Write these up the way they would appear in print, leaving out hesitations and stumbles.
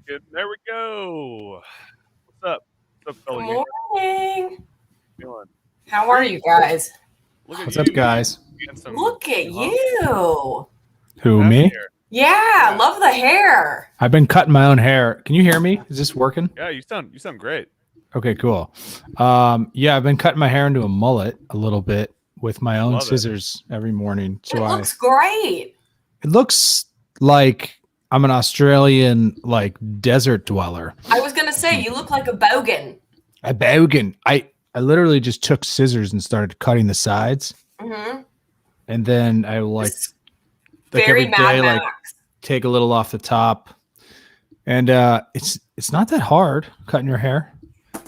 Good. There we go. What's up? What's up, Good fellow? morning. Feeling? How are you guys? Look at What's you, up, guys? handsome Look at hunk you. Who, back me? here. Yeah, Yeah. love the hair. I've been cutting my own hair. Can you hear me? Is this working? Yeah, you sound great. Okay, cool. Yeah, I've been cutting my hair into a mullet a little bit with my own Love it. scissors every morning. It looks great. It looks like I'm an Australian like desert dweller. I was gonna say you look like a bogan. A bogan. I literally just took scissors and started cutting the sides, Mm-hmm. and then I Very every Mad day Max. like take a little off the top, and it's not that hard cutting your hair.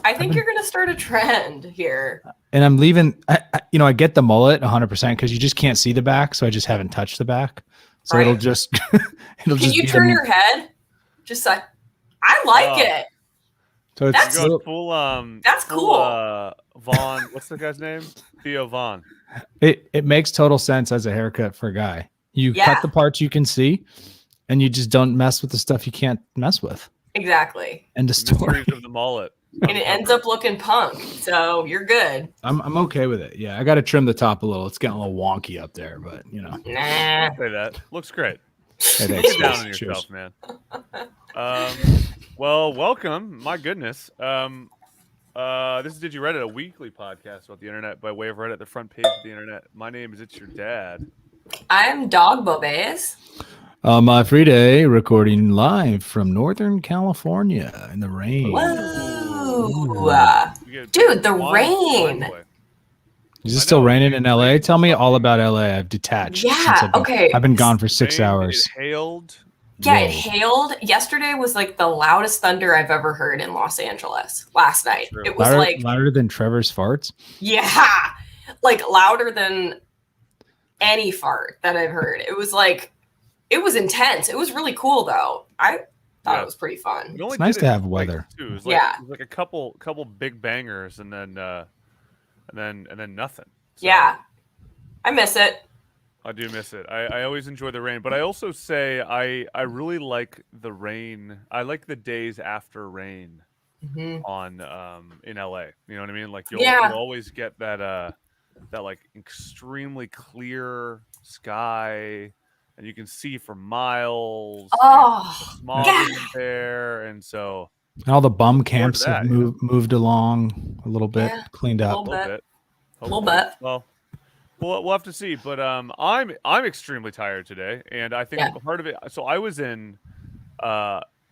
I think you're gonna start a trend here. And I'm leaving. I get the mullet 100% because you just can't see the back, so I just haven't touched the back. So Right. it'll just Can you turn your head? Just like I like it. So it's That's- You go full That's full, cool. Vaughn. What's the guy's name? Theo Vaughn. it makes total sense as a haircut for a guy. You Yeah. cut the parts you can see, and you just don't mess with the stuff you can't mess with. Exactly. End of story. Mysteries of the mullet. And it ends up looking punk. So you're good. I'm okay with it. Yeah, I got to trim the top a little. It's getting a little wonky up there, but Nah. Say that. Looks great. Hey, Get thanks. down on Cheers. yourself, man. Well, welcome. My goodness. This is Did You Reddit, a weekly podcast about the internet by way of Reddit, the front page of the internet. My name is It's Your Dad. I'm Dog Bobes. My free day recording live from Northern California in the rain. Whoa. We get Dude, the wine rain. boy. Is it I still know, raining dude. in LA? Tell me all about LA. I've detached. Yeah, since okay. I've been gone for 6 Rained, hours. It hailed. Yeah, it Whoa. hailed. Yesterday was like the loudest thunder I've ever heard in Los Angeles. Last night. True. It was Louder, like, louder than Trevor's farts. yeah, like louder than any fart that I've heard. It was like, it was intense. It was really cool though. I thought Yeah. it was pretty fun. We only It's nice did to it, have like, weather. Two. It was Yeah. it was like a couple big bangers and then nothing. So Yeah. I miss it. I do miss it. I always enjoy the rain, but I also say I really like the rain. I like the days after rain Mhm. on in LA. You know what I mean? Like you'll Yeah. always get that like extremely clear sky and you can see for miles. Oh, Smog yeah. isn't there, and so And all the bum Forward to camps that, have moved along a little bit, Yeah. cleaned a up. little bit. bit. Little Hopefully. bit. Well, we'll have to see. But I'm extremely tired today, and I think Yeah. part of it. So I was in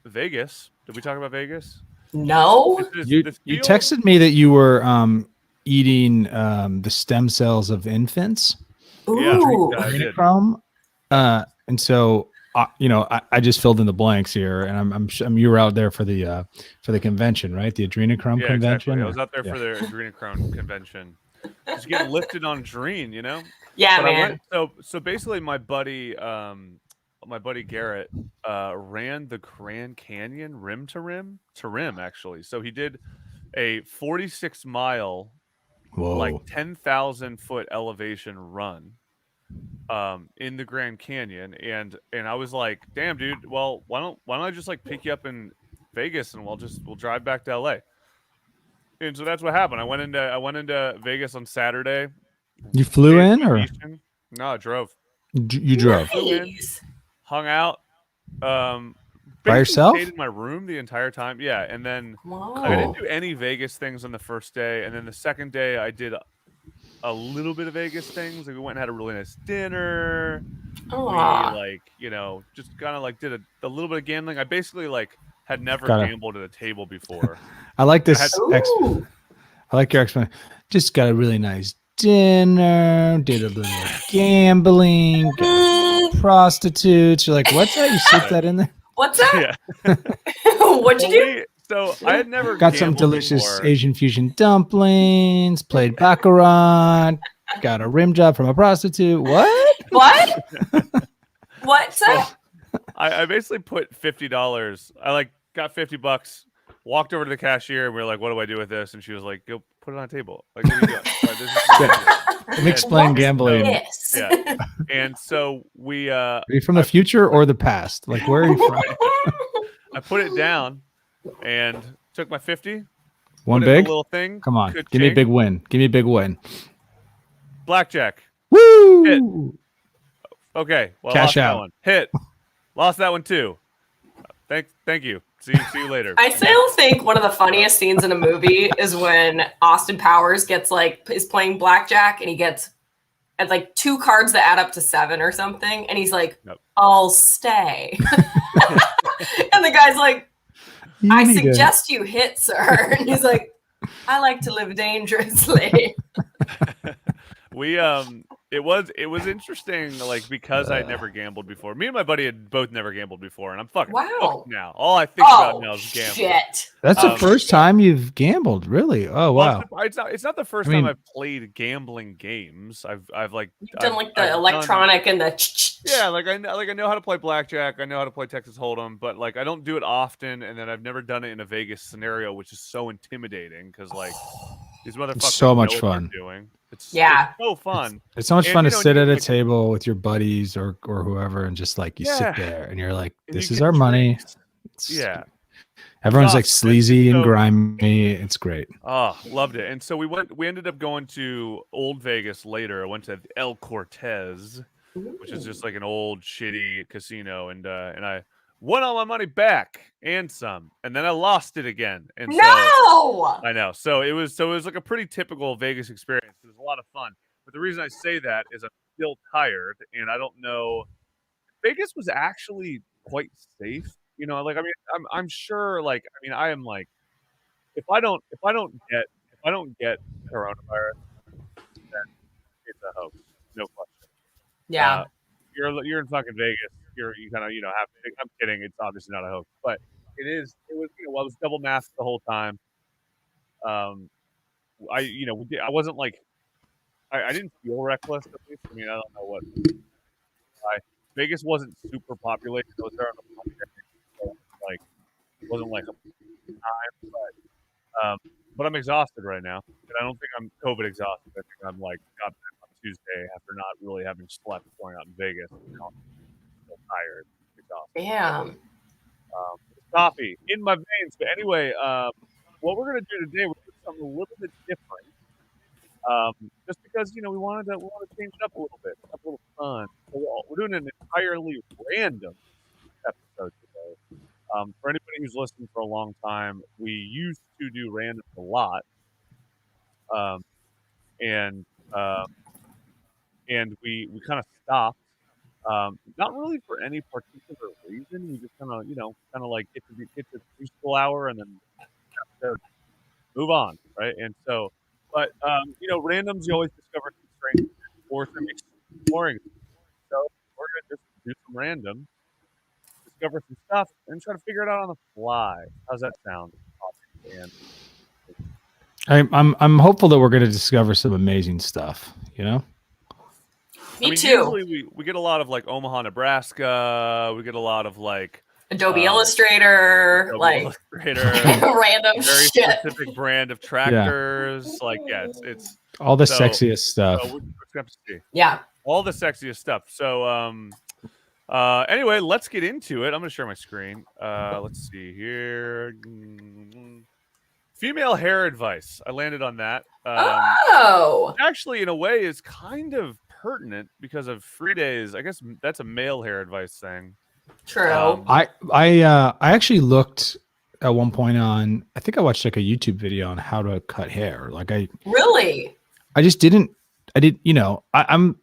Vegas. Did we talk about Vegas? No. You texted me that you were eating the stem cells of infants, Yeah. Ooh. I did. adrenochrome, and so I just filled in the blanks here, and I'm you were out there for the convention, right? The adrenochrome Yeah, convention. exactly. I was out there Yeah. for their adrenochrome convention. Just getting lifted on Dreen, you know. Yeah, But I man. went, so basically, my buddy Garrett ran the Grand Canyon rim to rim actually. So he did a 46-mile, Whoa. like 10,000 foot elevation run in the Grand Canyon, and I was like, damn, dude. Well, why don't I just like pick you up in Vegas and we'll drive back to LA. And so that's what happened. I went into Vegas on Saturday. You flew Stayed in, at or Venetian. No, I drove. you drove? Nice. Hung out. By Basically yourself? Stayed in my room the entire time. Yeah, and then I Wow. didn't do any Vegas things on the first day, and then the second day I did a little bit of Vegas things. Like we went and had a really nice dinner. Aw. We just kind of like did a little bit of gambling. I basically like had never Got it. gambled at a table before. I like I this. had- Ooh. I like your explanation. Just got a really nice dinner, did a little gambling, got prostitutes. You're like, what's that? You slip that in there? What's that? Yeah. What'd you do? So I had never Got some gambled delicious before. Asian fusion dumplings, played baccarat, got a rim job from a prostitute. What? What? What's that? I basically put $50. I like got $50, walked over to the cashier, and we were like, "What do I do with this?" And she was like, "Go put it on the table." Like, what are you doing? Like, this is what you do. Let me explain What's gambling. this? Yeah. And so we Are you from the future or the past? Like, where are you from? I put it down and took my 50. One put it in big? a little thing. Come on. Good Give me a king, big win. Give me a big win. blackjack. Woo! Okay. Well, Cash lost that out. one. Hit. Lost that one too. Thank you. See you later. I still think one of the funniest scenes in a movie is when Austin Powers is playing blackjack and he gets like 2 cards that add up to 7 or something, and he's like, Nope. "I'll stay," and the guy's like, You "I need to- suggest you hit, sir," and he's like, "I like to live dangerously." It was interesting, like, because I'd never gambled before. Me and my buddy had both never gambled before, and I'm fucking Wow. hooked now. All I think about now is gambling. shit! That's the Um, first time you've gambled, really? Oh, Well, wow. it's not the first I mean- time I've played gambling games. I've like You've done like the I've done- electronic and the yeah, like I know how to play blackjack. I know how to play Texas Hold'em, but like I don't do it often, and then I've never done it in a Vegas scenario, which is so intimidating because like these motherfuckers so much know what fun. they're doing. It's Yeah. so fun. It's so much And, fun you to know, sit you at a like- table with your buddies or whoever and just like you Yeah. sit there and you're like, And you this is get our money. drinks. It's- Yeah. Everyone's like awesome. sleazy and So- grimy. It's great. Oh, loved it. And so we ended up going to Old Vegas later. I went to El Cortez, which is just like an old shitty casino, and I won all my money back and some, and then I lost it again. And so No! I know. So it was like a pretty typical Vegas experience. It was a lot of fun. But the reason I say that is I'm still tired, and I don't know. Vegas was actually quite safe. You know, like I mean, I'm sure. Like I mean, I am like, if I don't get coronavirus, then it's a hoax, no question. Yeah. You're in fucking Vegas. You kind of have. I'm kidding. It's obviously not a hoax, but it is. It was. I was double masked the whole time. I wasn't like. I didn't feel reckless at least. I mean, I don't know what. Vegas wasn't super populated. It was there on a Monday, so like it wasn't like a time, but I'm exhausted right now, and I don't think I'm COVID exhausted. I think I'm like got back on Tuesday after not really having slept going out in Vegas. You know, still tired, exhausted. Damn. Coffee in my veins. But anyway, what we're gonna do today, we're doing something a little bit different. Just because we wanted to change it up a little bit, have a little fun. So we're doing an entirely random episode today. For anybody who's listened for a long time, we used to do random a lot, and we kind of stopped. Not really for any particular reason. We just kind of like get to preschool hour and then have to move on, right? And so, but randoms you always discover some strange or some exploring. So we're gonna just do some random, discover some stuff, and try to figure it out on the fly. How's that sound? And I'm hopeful that we're going to discover some amazing stuff. Me too. Usually we get a lot of like Omaha, Nebraska. We get a lot of like Adobe Illustrator, Adobe like Illustrator, random very shit. specific brand of tractors. Like it's All the So- sexiest stuff. we're gonna have to see Yeah. all the sexiest stuff. So anyway, let's get into it. I'm gonna share my screen. Let's see here. Female hair advice. I landed on that. Oh. Actually, in a way, is kind of pertinent because of free days. I guess that's a male hair advice thing. True. I actually looked at one point on. I think I watched like a YouTube video on how to cut hair. Like Really? I just didn't. I did. I'm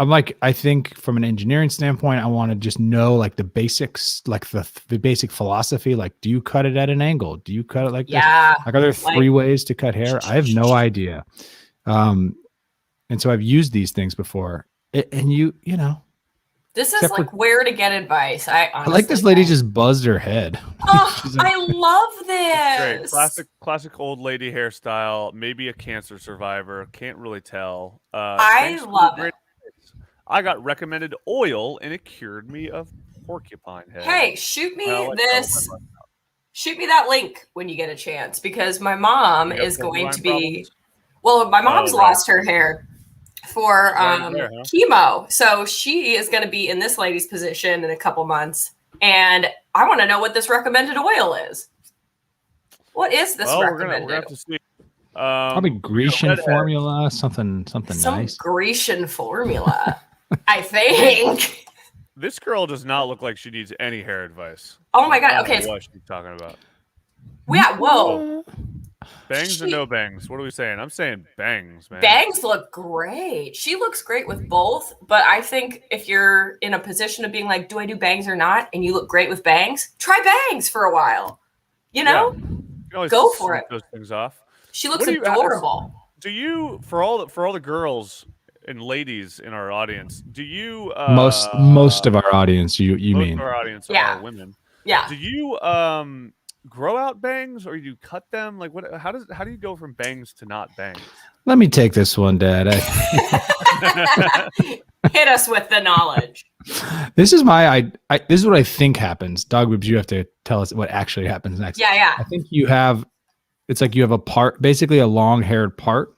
I'm like, I think from an engineering standpoint, I want to just know like the basics, like the basic philosophy. Like, do you cut it at an angle? Do you cut it like this? Yeah. Like, are there three ways to cut hair? I have no idea. And so I've used these things before. And you know, This is except like for- where to get advice. I I like this lady just buzzed her head. Oh, She's like- I love Great. this. Classic old lady hairstyle. Maybe a cancer survivor. Can't really tell. I Thanks for the love great it. advice. I got recommended oil and it cured me of porcupine head. Hey, shoot me Well, like, this. Shoot me that link when you get a chance because my mom You got is going porcupine to be. problems? Well, my mom's Oh, right. lost her hair for Right there, huh? chemo, so she is going to be in this lady's position in a couple months, and I want to know what this recommended oil is. What is this Well, we're recommended? gonna have to see. Probably Grecian redhead. formula, something Some nice. Grecian formula, I think. This girl does not look like she needs any hair advice. Oh my I god! don't Okay, know what she's talking about. yeah. Whoa, Bangs or She- no bangs? What are we saying? I'm saying bangs, man. bangs look great. She looks great with both, but I think if you're in a position of being like, do I do bangs or not, and you look great with bangs, try bangs for a while. You know, You can always Go for snip it. Those things off. she looks What do you- adorable. Do you, for all the girls and ladies in our audience, do you Most of our audience, you most mean? of our audience Yeah. are women? Yeah. Do you grow out bangs or you cut them? Like what? How do you go from bangs to not bangs? Let me take this one, Dad. Hit us with the knowledge. This is my this is what I think happens. Dog boobs, you have to tell us what actually happens next. Yeah, yeah. I think it's like you have a part, basically a long haired part,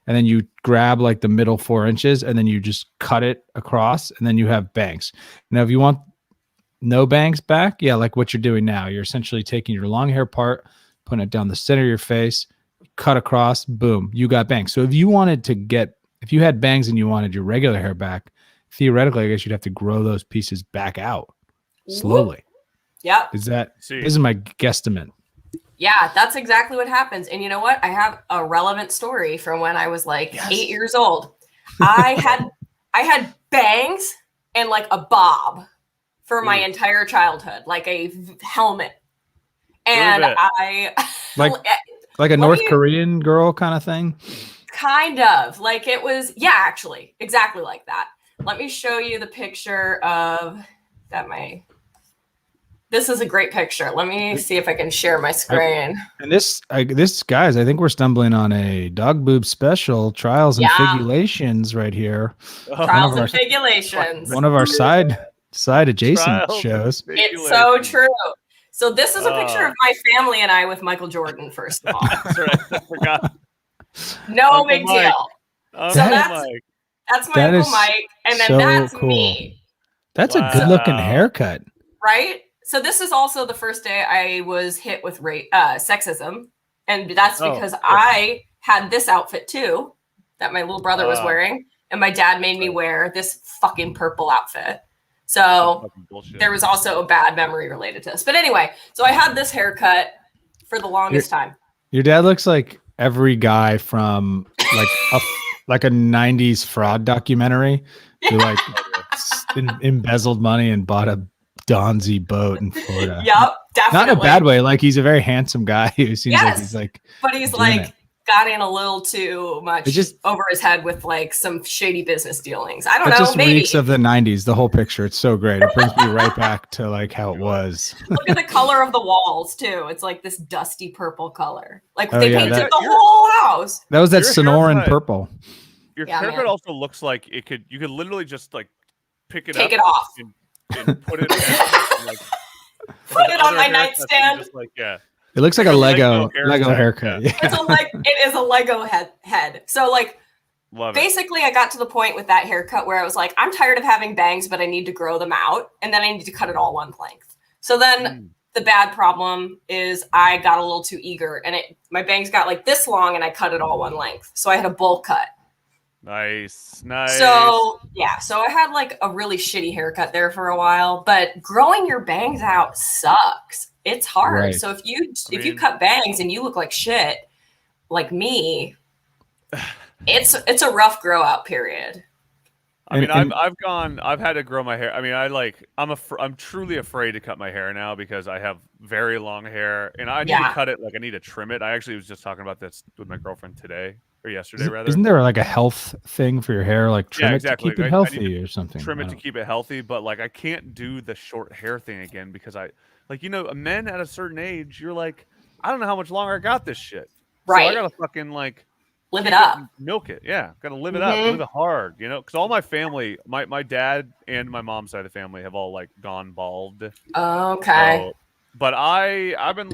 and then you grab like the middle 4 inches and then you just cut it across and then you have bangs. Now, if you want no bangs back, yeah, like what you're doing now, you're essentially taking your long hair part, putting it down the center of your face, cut across, boom, you got bangs. So if you had bangs and you wanted your regular hair back, theoretically, I guess you'd have to grow those pieces back out slowly. Yep. Is that See, this is my guesstimate? Yeah, that's exactly what happens. And you know what? I have a relevant story from when I was like Yes. 8 years old. I had bangs and like a bob for my Ooh. entire childhood, like a helmet. And Prove it. I Like a Let North me- Korean girl kind of thing? kind of like it was, yeah, actually, exactly like that. Let me show you the picture of that. This is a great picture. Let me see if I can share my screen. And this guys, I think we're stumbling on a dog boob special, trials and Yeah. figulations right here. Oh, Trials of and our- figulations. One of our side adjacent trials and shows. It's so speculations. true. So this is a picture Oh. of my family and I with Michael Jordan, first of all. That's right. I forgot. No Uncle big Mike. deal. Uncle that's- Mike. That's my That Uncle is Mike. And then so that's cool. me, That's Wow. a good looking haircut. right? So this is also the first day I was hit with sexism. And that's Oh, because of course. I had this outfit too that my little brother was Ah. wearing. And my dad made me Right. wear this fucking purple outfit. So Fucking bullshit. there was also a bad memory related to this. But anyway, so I had this haircut for the longest time. Your dad looks like every guy from like a 90s fraud documentary who like embezzled money and bought a Donzi boat in Florida. Yep, definitely. Not in a bad way. Like he's a very handsome guy who seems like Yes. he's like But he's doing like it. got in a little too much It just- over his head with like some shady business dealings. I don't it know, just maybe. reeks of the 90s, the whole picture. It's so great. It brings me right back to like how it was. Look at the color of the walls too. It's like this dusty purple color. Like Oh, they yeah, painted that- the whole house. That was that Your Sonoran haircut. purple. Your Yeah, haircut man. also looks like you could literally just like pick it Take up it off. and put it in, like, Put it on other my haircuts and nightstand. just, like, yeah. It looks like a Like a Lego Lego haircut. haircut. Yeah. It is a Lego head. So like Love it. basically I got to the point with that haircut where I was like, I'm tired of having bangs, but I need to grow them out. And then I need to cut it all one length. So then Mm. the bad problem is I got a little too eager and my bangs got like this long and I cut it all one length. So I had a bowl cut. Nice. Nice. So yeah, so I had like a really shitty haircut there for a while, but growing your bangs out sucks. It's hard. Right. So if you mean- cut bangs and you look like shit, like me, it's a rough grow out period. I mean, I've had to grow my hair. I mean, I'm truly afraid to cut my hair now because I have very long hair and I need to cut it. Like I need to trim it. I actually was just talking about this with my girlfriend today or yesterday, rather. Isn't there like a health thing for your hair? Like trim it to keep it healthy or something? Trim it to keep it healthy, but like I can't do the short hair thing again because men at a certain age, you're like, I don't know how much longer I got this shit. Right. So I gotta fucking like live it up, milk it. Yeah, gotta live it up, live it hard. Because all my family, my dad and my mom's side of the family have all like gone bald. Okay. So, but I've been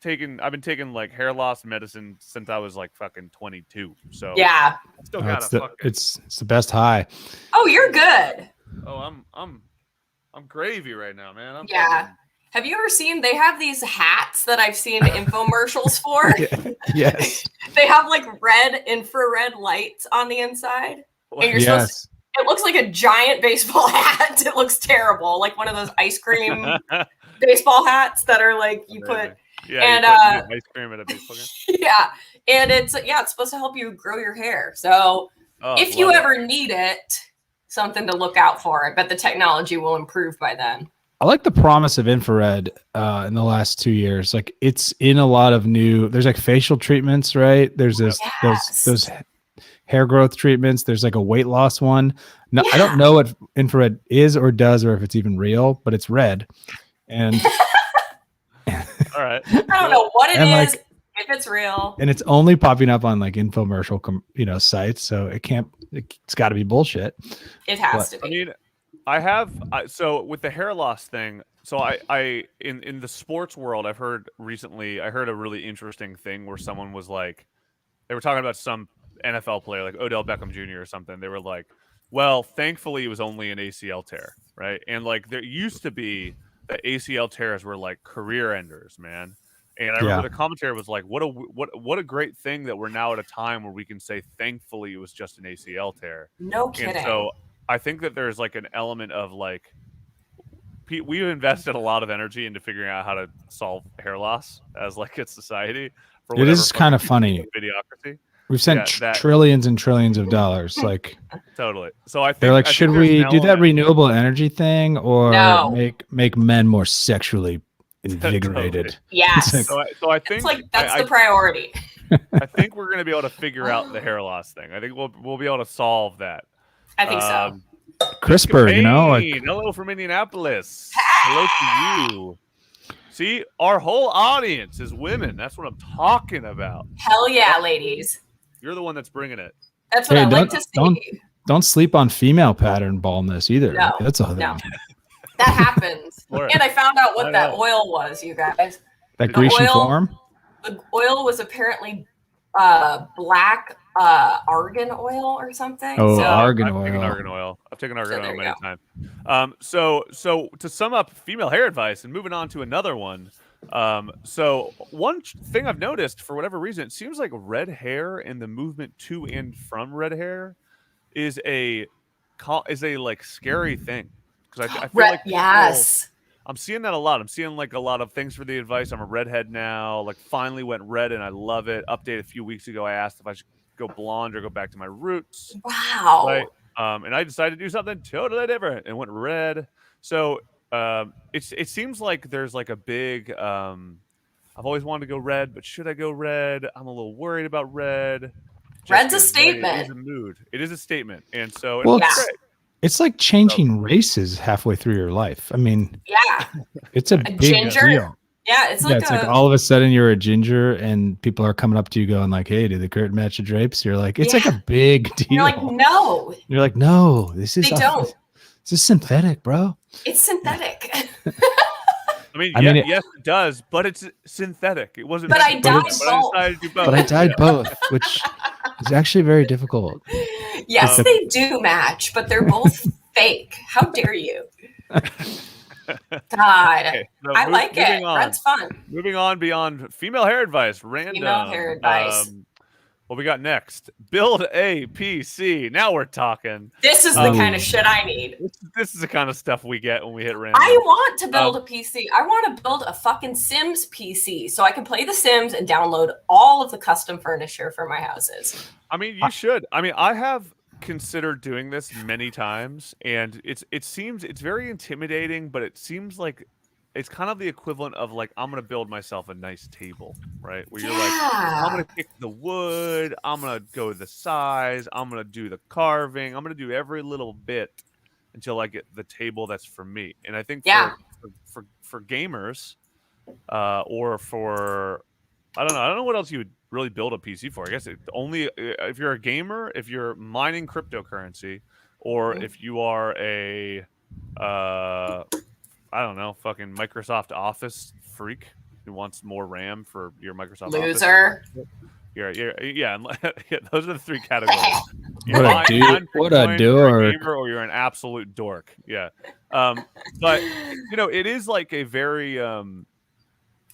taking like hair loss medicine since I was like fucking 22. So yeah, I still got it's the best high. Oh, you're good. Oh, I'm gravy right now, man. Fucking... Have you ever seen? They have these hats that I've seen infomercials for. Yes. They have like red infrared lights on the inside, and you're supposed to, it looks like a giant baseball hat. It looks terrible, like one of those ice cream baseball hats that are like you put. Yeah, and ice cream at a baseball game. Yeah, and it's supposed to help you grow your hair. So if you ever need it, something to look out for. I bet the technology will improve by then. I like the promise of infrared in the last 2 years. Like it's in a lot of there's like facial treatments, right? There's those hair growth treatments. There's like a weight loss one. No, I don't know what infrared is or does, or if it's even real, but it's red. And all right, I don't know what it is, if it's real. And it's only popping up on like infomercial, sites. So it's got to be bullshit. It has to be. I mean, so with the hair loss thing, so I in the sports world, I heard a really interesting thing where someone was like, they were talking about some NFL player like Odell Beckham Jr. or something. They were like, well, thankfully it was only an ACL tear, right? And like there used to be the ACL tears were like career enders, man. And I remember the commentary was like, what a great thing that we're now at a time where we can say thankfully it was just an ACL tear. No kidding. And so I think that there's like an element of like we've invested a lot of energy into figuring out how to solve hair loss as like a society. It is kind of funny. Videocracy. We've sent trillions and trillions of dollars. Like totally. So I think they're like, should we do that renewable energy thing or make men more sexually invigorated? Totally. Yes. So I think it's like that's the priority. I think we're going to be able to figure out the hair loss thing. I think we'll be able to solve that. I think so. CRISPR, hello from Indianapolis. Hello to you. See, our whole audience is women. That's what I'm talking about. Hell yeah, ladies. You're the one that's bringing it. That's what I like to see. Don't sleep on female pattern baldness either. No, that's a no. That happens. And I found out what that oil was, you guys. That Grecian form? The oil was apparently black argan oil or something. Oh, so, argan oil. I've taken argan oil many times. So to sum up female hair advice and moving on to another one. So one thing I've noticed for whatever reason, it seems like red hair and the movement to and from red hair is a like scary thing because I feel like I'm seeing that a lot. I'm seeing like a lot of things for the advice. I'm a redhead now. Like finally went red and I love it. Update a few weeks ago. I asked if I should go blonde or go back to my roots. Wow. Right. And I decided to do something totally different and went red. So it seems like there's like a big. I've always wanted to go red, but should I go red? I'm a little worried about red. Red's a statement. It is a mood. It is a statement, and so it's like changing races halfway through your life. I mean, it's a big ginger. Deal. Yeah, it's like all of a sudden you're a ginger, and people are coming up to you going like, "Hey, did the curtain match the drapes?" You're like, it's like a big deal. You're like, no. You're like, no. This is don't. This is synthetic, bro. It's synthetic. I mean, yes, it does, but it's synthetic. It wasn't. But I dyed both. But I dyed both, which is actually very difficult. Yes, they do match, but they're both fake. How dare you? God, okay, so I like it. That's fun. Moving on beyond female hair advice, random female hair advice. What we got next? Build a PC. Now we're talking. This is the kind of shit I need. This is the kind of stuff we get when we hit random. I want to build a PC. I want to build a fucking Sims PC so I can play The Sims and download all of the custom furniture for my houses. I mean, you should. I mean, I have considered doing this many times, and it's very intimidating, but it seems like it's kind of the equivalent of like I'm gonna build myself a nice table, right? Where you're like, I'm gonna pick the wood, I'm gonna go the size, I'm gonna do the carving, I'm gonna do every little bit until I get the table that's for me. And I think for gamers, or for I don't know what else you would really build a PC for. I guess only if you're a gamer, if you're mining cryptocurrency, or if you are a I don't know, fucking Microsoft Office freak who wants more RAM for your Microsoft loser. Office. Yeah, those are the three categories. What a dude! What a dork! Or you're an absolute dork. Yeah, but you know, it is like a very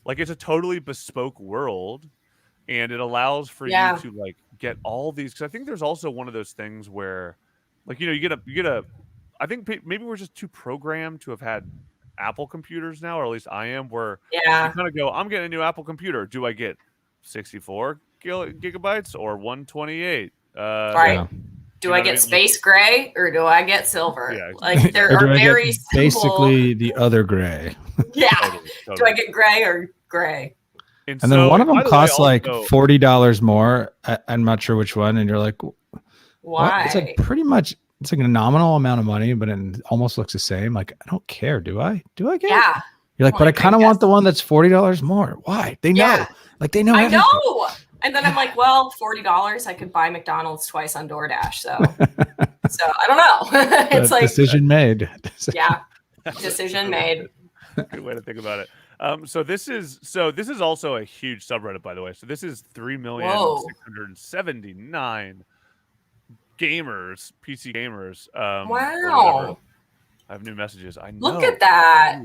like it's a totally bespoke world, and it allows for you to like get all these. Because I think there's also one of those things where, like, you know, you get a. I think maybe we're just too programmed to have had Apple computers now, or at least I am, where you kind of go, I'm getting a new Apple computer. Do I get 64 gigabytes or 128? Right. Do I get space gray or do I get silver? Yeah, like there are very simple... basically the other gray. Yeah. Totally. Do I get gray or gray? And then one of them costs like $40 more. I'm not sure which one, and you're like, why? It's like pretty much. It's like a nominal amount of money, but it almost looks the same. Like, I don't care. Do I get it? You're like, but I kind of want the one that's $40 more. Why? They know. Like, they know. I know. And then I'm like, well, $40, I could buy McDonald's twice on DoorDash. So I don't know. It's like decision made. Yeah. Decision made. Good way to think about it. So this is also a huge subreddit, by the way. So this is 3,679 gamers, PC gamers. Wow. I have new messages. I know. Look at that.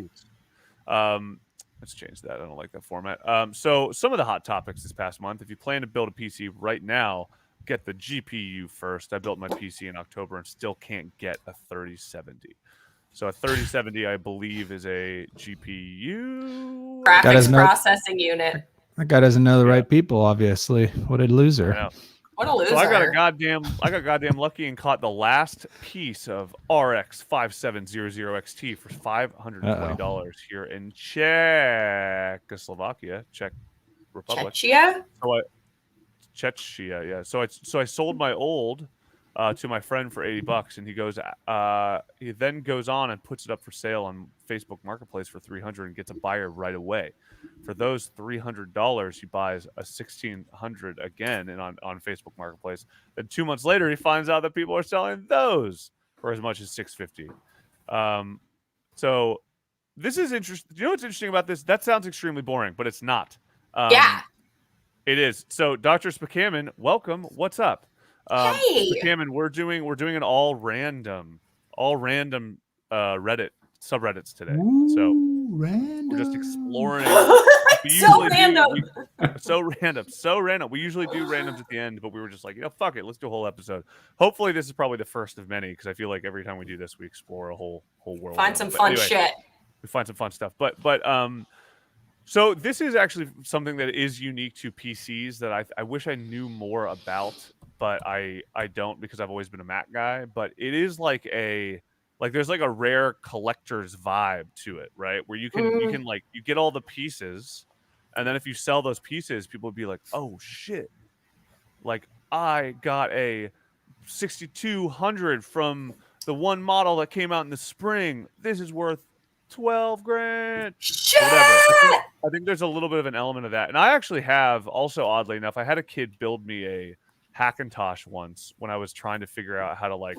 Let's change that. I don't like that format. So some of the hot topics this past month. If you plan to build a PC right now, get the GPU first. I built my PC in October and still can't get a 3070. So a 3070, I believe, is a GPU graphics processing unit. That guy doesn't know the right people, obviously. What a loser. What a loser. So I got goddamn lucky and caught the last piece of RX 5700 XT for $520 here in Czechoslovakia, Czech Republic. Czechia? Czechia, yeah. So I sold my old to my friend for $80, and he then goes on and puts it up for sale on Facebook Marketplace for $300 and gets a buyer right away. For those $300, he buys a 1600 again and on Facebook Marketplace. Then 2 months later, he finds out that people are selling those for as much as $650. So this is interesting. You know what's interesting about this? That sounds extremely boring, but it's not. It is. So Dr. Spakaman, welcome. What's up? Hey, Spakaman, we're doing an all random Reddit subreddits today. So random. we're just exploring. So random. We usually do randoms at the end, but we were just like, fuck it, let's do a whole episode. Hopefully, this is probably the first of many, because I feel like every time we do this, we explore a whole world. Find some fun shit. We find some fun stuff, but so this is actually something that is unique to PCs that I wish I knew more about, but I don't, because I've always been a Mac guy. But it is like there's like a rare collector's vibe to it, right? Where you can like, you get all the pieces, and then if you sell those pieces, people would be like, oh shit, like I got a 6200 from the one model that came out in the spring. This is worth $12,000. Shit! Whatever. I think there's a little bit of an element of that. And I actually have, also oddly enough, I had a kid build me a Hackintosh once when I was trying to figure out how to like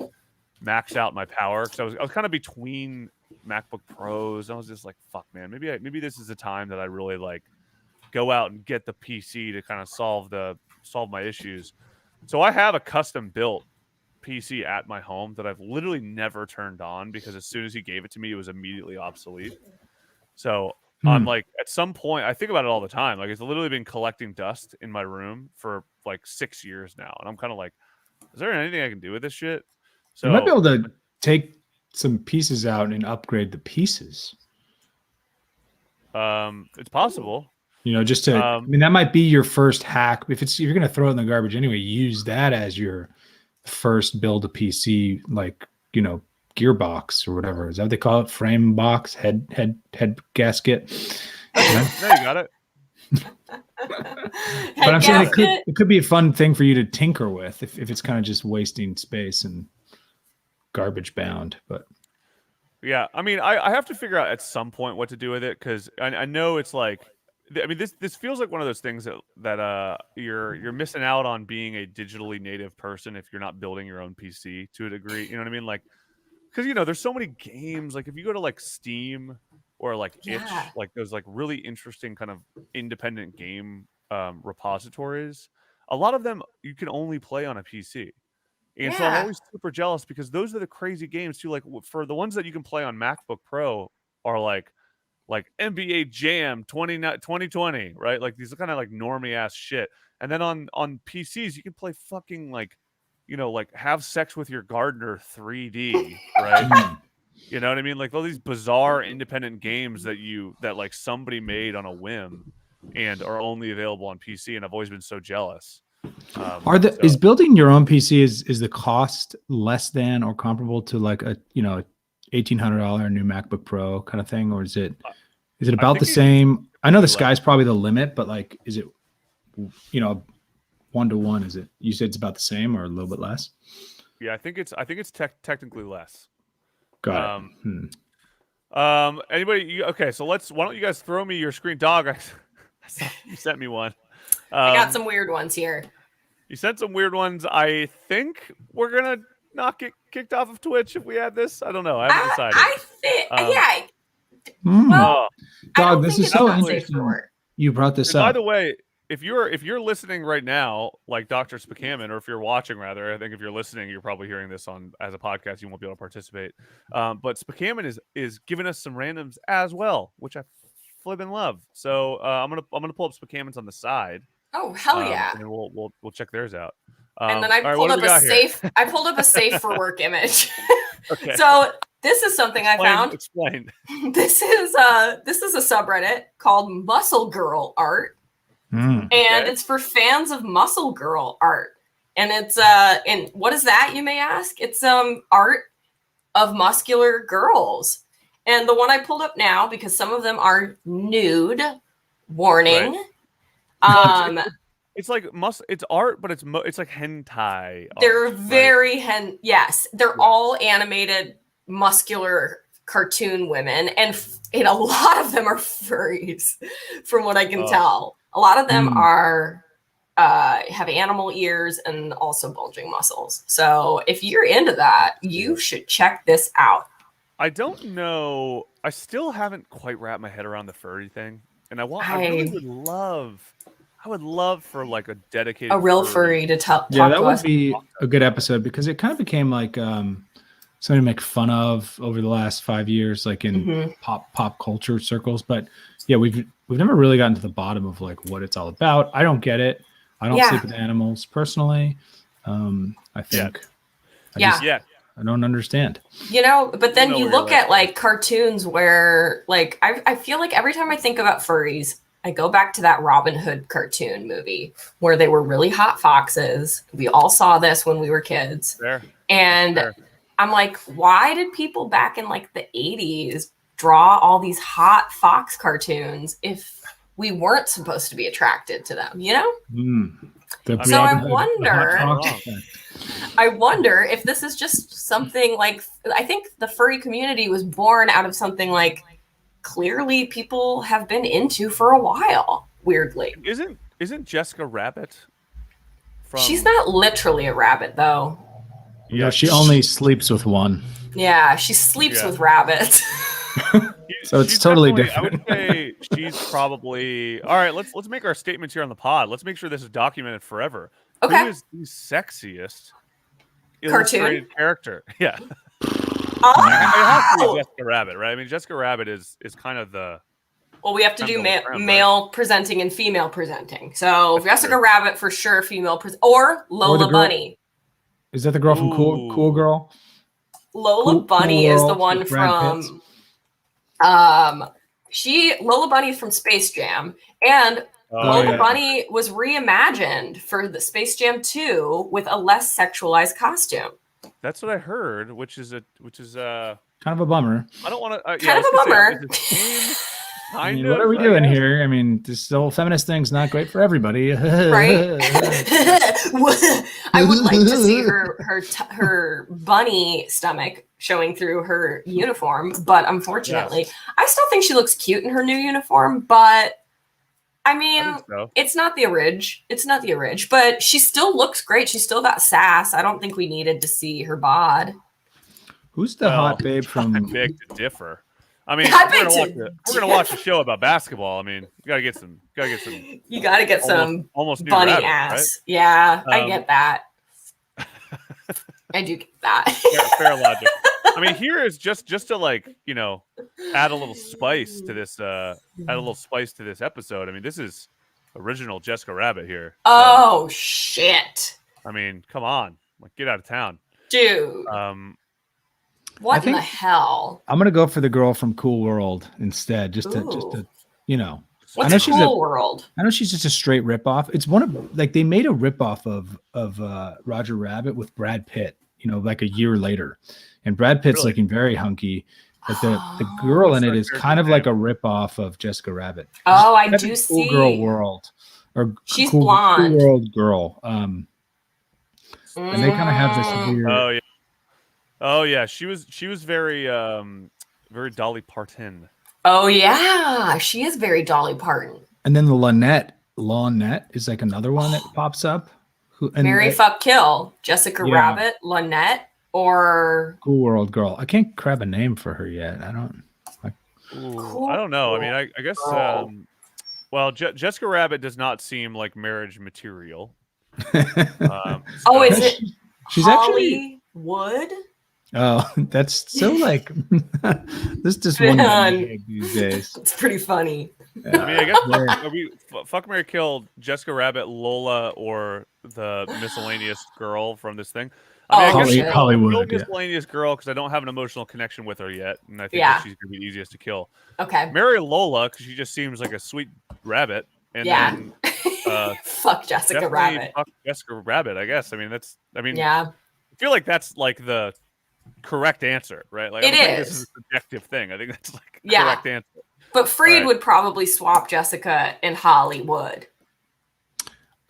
max out my power, because I was kind of between MacBook Pros. I was just like, fuck, man, maybe this is the time that I really like go out and get the PC to kind of solve my issues. So I have a custom built PC at my home that I've literally never turned on, because as soon as he gave it to me, it was immediately obsolete. So I'm like, at some point, I think about it all the time. Like, it's literally been collecting dust in my room for like 6 years now, and I'm kind of like, is there anything I can do with this shit? So you might be able to take some pieces out and upgrade the pieces. It's possible. Just to, I mean, that might be your first hack. If you're going to throw it in the garbage anyway, use that as your first build a PC, like, gearbox or whatever. Is that what they call it? Frame box, head gasket. No, you got it. But I'm saying gasket. it could be a fun thing for you to tinker with if it's kind of just wasting space and garbage bound. But Yeah, I mean, I have to figure out at some point what to do with it, because I know it's like, I mean, this feels like one of those things that you're missing out on being a digitally native person if you're not building your own PC to a degree. You know what I mean? Like, because there's so many games. Like, if you go to like Steam or like Itch, Yeah. like those like really interesting kind of independent game repositories, a lot of them you can only play on a PC. And so I'm Yeah. always super jealous, because those are the crazy games too. Like, for the ones that you can play on MacBook Pro are like NBA Jam 2020, right? Like, these kind of like normie ass shit. And then on PCs you can play fucking like, like Have Sex with Your Gardener 3D, right? You know what I mean? Like all these bizarre independent games that like somebody made on a whim and are only available on PC. And I've always been so jealous. is building your own PC is the cost less than or comparable to like a $1,800 new MacBook Pro kind of thing, or is it about the same? I know the sky's probably the limit, but like, is it 1-to-1? Is it? You said it's about the same or a little bit less? Yeah, I think it's technically less. Got it. Anybody? Okay, so why don't you guys throw me your screen, dog? I saw you sent me one. I got some weird ones here. You sent some weird ones. I think we're gonna not get kicked off of Twitch if we add this. I don't know. I haven't decided. I think, yeah. Mm. Well, I Dog, don't this think is it's so not safe interesting. for work. You brought this And by up. the way, if you're listening right now, like Dr. Spakaman, or if you're watching rather, I think if you're listening, you're probably hearing this as a podcast. You won't be able to participate. But Spakaman is giving us some randoms as well, which I flippin' love. So I'm gonna pull up Spakaman's on the side. Oh hell yeah! And we'll check theirs out. And then I all right, pulled what up do we a got here? safe. I pulled up a safe for work image. Okay. So this is something I found. Explain. This is a subreddit called Muscle Girl Art, and it's for fans of Muscle Girl art. And it's and what is that, you may ask? It's art of muscular girls. And the one I pulled up now, because some of them are nude, warning. Right. It's like it's art, but it's like hentai art, They're right? very yes, they're all animated muscular cartoon women, and a lot of them are furries from what I can tell. A lot of them are have animal ears and also bulging muscles. So if you're into that, you should check this out. I don't know. I still haven't quite wrapped my head around the furry thing, and I really would love for like a dedicated real furry to talk Yeah, that to would us. be a good episode, because it kind of became like something to make fun of over the last 5 years, like in pop culture circles. But yeah, we've never really gotten to the bottom of like what it's all about. I don't get it. I don't sleep with animals personally. I think. I don't understand. But then you look at like cartoons where like I feel like every time I think about furries, I go back to that Robin Hood cartoon movie where they were really hot foxes. We all saw this when we were kids. And I'm like, why did people back in like the 80s draw all these hot fox cartoons if we weren't supposed to be attracted to them, So I wonder if this is just something like, I think the furry community was born out of something like clearly people have been into for a while, weirdly. Isn't Jessica Rabbit She's not literally a rabbit though. Yeah, she only sleeps with one. Yeah, she sleeps with rabbits. So it's totally different. I would say she's probably all right. Let's make our statements here on the pod. Let's make sure this is documented forever. Okay. Who is the sexiest cartoon illustrated character? Yeah. Oh! It has to be Jessica Rabbit, right? I mean, Jessica Rabbit is kind of the. Well, we have to do male presenting and female presenting. So Jessica Rabbit for sure, female or Lola Bunny. Is that the girl from Cool Girl? Lola Bunny is the one from Lola Bunny from Space Jam, and Lola yeah. Bunny was reimagined for the Space Jam 2 with a less sexualized costume. That's what I heard, which is Kind of a bummer. I don't want to. Kind of a bummer. I mean, what are we doing here? I mean, this whole feminist thing's not great for everybody. Right? I would like to see her bunny stomach showing through her uniform, but unfortunately, I still think she looks cute in her new uniform. But I mean, it's not the orig. It's not the orig, but she still looks great. She still got sass. I don't think we needed to see her bod. Who's the hot babe from? I beg to differ. I mean, we're gonna watch a show about basketball. I mean, you gotta get some. You gotta get some almost bunny rabbit, ass. Right? Yeah, I get that. I do get that. Fair logic. I mean, here is just to like, you know, add a little spice to this. Episode. I mean, this is original Jessica Rabbit here. Oh shit! I mean, come on, like get out of town, dude. What in the hell? I'm gonna go for the girl from Cool World instead, just to, you know. What's I know Cool World? I know she's just a straight ripoff. It's one of like they made a ripoff of Roger Rabbit with Brad Pitt, you know, like a year later, and Brad Pitt's looking very hunky, but the girl in it is kind of like a ripoff of Jessica Rabbit. Oh, I do see. Cool Girl World, or she's blonde. Cool World Girl. And they kind of have this weird. Oh yeah, she was very very Dolly Parton. Oh yeah, she is very Dolly Parton. And then the Lonette is like another one that pops up. Mary Fuck Kill, Jessica Rabbit, Lonette, or Cool World Girl. I can't grab a name for her yet. I don't. Cool. I don't know. I mean, I guess. Well, Jessica Rabbit does not seem like marriage material. Oh, is it? She's Hollywood? Oh, that's so like this just one these days. It's pretty funny. Yeah. I mean, I guess we fuck, Mary, kill Jessica Rabbit, Lola, or the miscellaneous girl from this thing. I mean, Hollywood. Miscellaneous girl because I don't have an emotional connection with her yet, and I think that she's gonna be the easiest to kill. Okay. Marry Lola because she just seems like a sweet rabbit. And then, fuck Jessica Rabbit. Fuck Jessica Rabbit, I guess. I mean, yeah. I feel like that's like the correct answer, right? Like, it is. This is a subjective thing. I think that's like correct answer. But Freed would probably swap Jessica and Hollywood.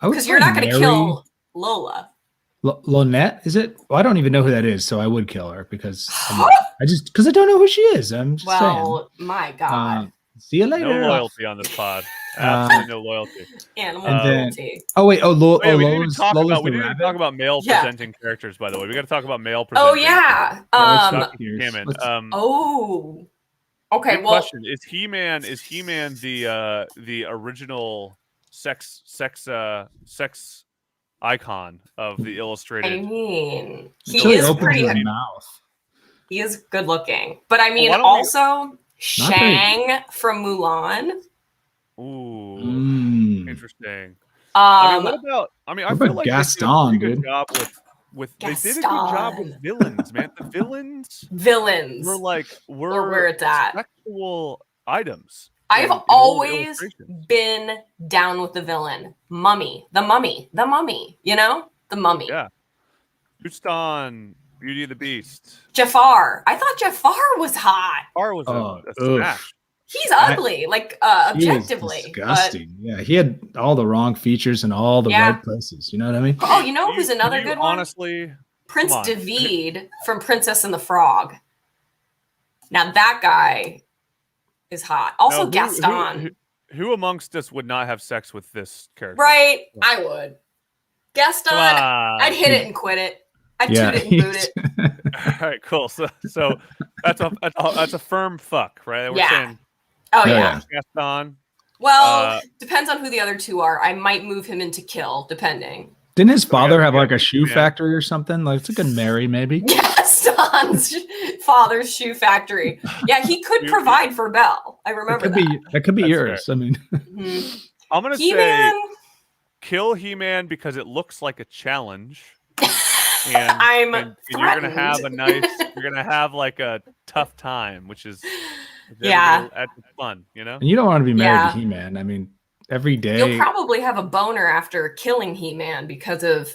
Because you're not going to kill Lola. Lonette, is it? Well, I don't even know who that is, so I would kill her because I don't know who she is. I'm just saying. My God. See you later. No loyalty on this pod. Absolutely no loyalty. Animal loyalty. We didn't talk about male presenting characters, by the way. We got to talk about male presenting. Oh yeah. Okay. Good question. Is He-Man the original sex icon of the illustrated? I mean, he is pretty mouth. He is good looking, but I mean, also Shang from Mulan. Ooh, interesting. I feel like Gaston, dude. They did a good job with villains, man. The villains were where it's at. Sexual items. I've always been down with the villain. The mummy. You know, the mummy. Yeah. Houston, Beauty and the Beast. Jafar. I thought Jafar was hot. Jafar was a smash. He's ugly, objectively. He disgusting. Yeah, he had all the wrong features in all the right places. You know what I mean? Oh, you know who's another good one? Honestly, Prince David from Princess and the Frog. Now that guy is hot. Also, Gaston. Who amongst us would not have sex with this character? Right, I would. Gaston, I'd hit it and quit it. I'd toot it and boot it. All right, cool. So that's a firm fuck, right? We're saying. Oh yeah. Gaston. Well, depends on who the other two are. I might move him into kill, depending. Didn't his father have like a shoe factory or something? Like, it's a good Mary, maybe. Gaston's father's shoe factory. Yeah, he could provide for Belle. I remember that. That could be yours. Fair. I mean, I'm gonna say kill He-Man because it looks like a challenge. And you're gonna have like a tough time, which is Yeah. That's fun, you know. And you don't want to be married Yeah. to He-Man. I mean, every day. You'll probably have a boner after killing He-Man because of,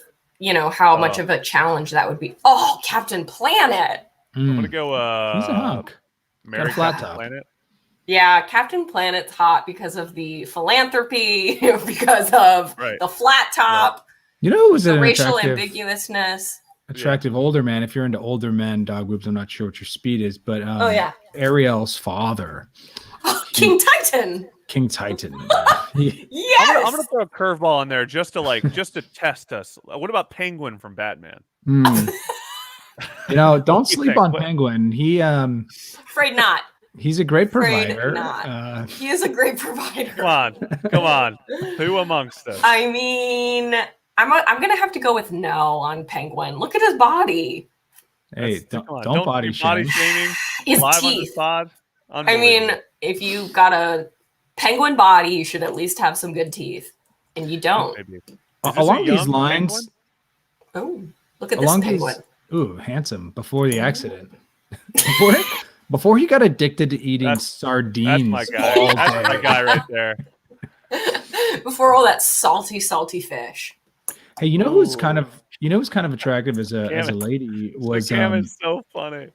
how much Oh. of a challenge that would be. Oh, Captain Planet. I'm gonna go. He's a hunk. Marry flat Captain top. Planet. Yeah, Captain Planet's hot because of the philanthropy, because of Right. the flat top, You know, who was the an racial attractive ambiguousness. older man? If you're into older men, dog whoops, I'm not sure what your speed is, but Oh, yeah. Ariel's father, King Titan. King Titan. Yes. I'm gonna throw a curveball in there just to test us. What about Penguin from Batman? Don't you sleep think? on What- Penguin. Afraid not. He's a great Afraid provider. not. He is a great provider. Come on. Who amongst us? I mean, I'm gonna have to go with no on Penguin. Look at his body. Hey, Come on, don't body do body shame. shaming His live on teeth. this pod. I mean, Unbelievable. if you got a penguin body, you should at least have some good teeth, and you don't. Maybe. Is this Along a these young lines, Oh, look at this along penguin. handsome before the accident. Before he got addicted to eating That's sardines my guy. all That's day. my guy right there. Before all that salty fish. Hey, you know who's kind of attractive as a Damn it. lady was Cam is so funny.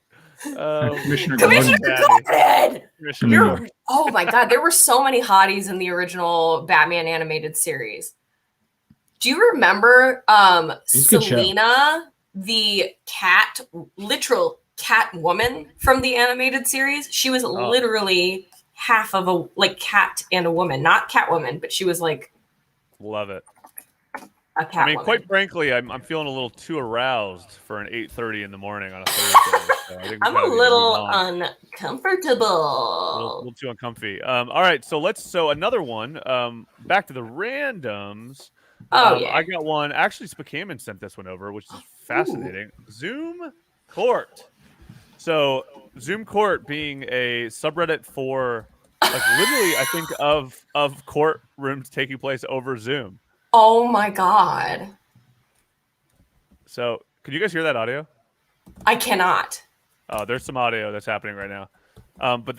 Commissioner Commissioner Gordon. Gordon! Commissioner You're- Gordon. Oh my god, there were so many hotties in the original Batman animated series. Do you remember It's a good show. Selena, the literal cat woman from the animated series? She was literally half of a cat and a woman, not Catwoman, but she was like Love it. a cat I mean, woman. quite frankly, I'm feeling a little too aroused for an 8:30 in the morning on a Thursday. So I think we I'm gotta a get little moving on. A uncomfortable. little too uncomfy. All right, so another one. Back to the randoms. Oh yeah. I got one. Actually, Spakaman sent this one over, which is fascinating. Zoom Court. So Zoom Court being a subreddit for literally, I think of courtrooms taking place over Zoom. Oh my god. So could you guys hear that audio? I cannot. There's some audio that's happening right now. But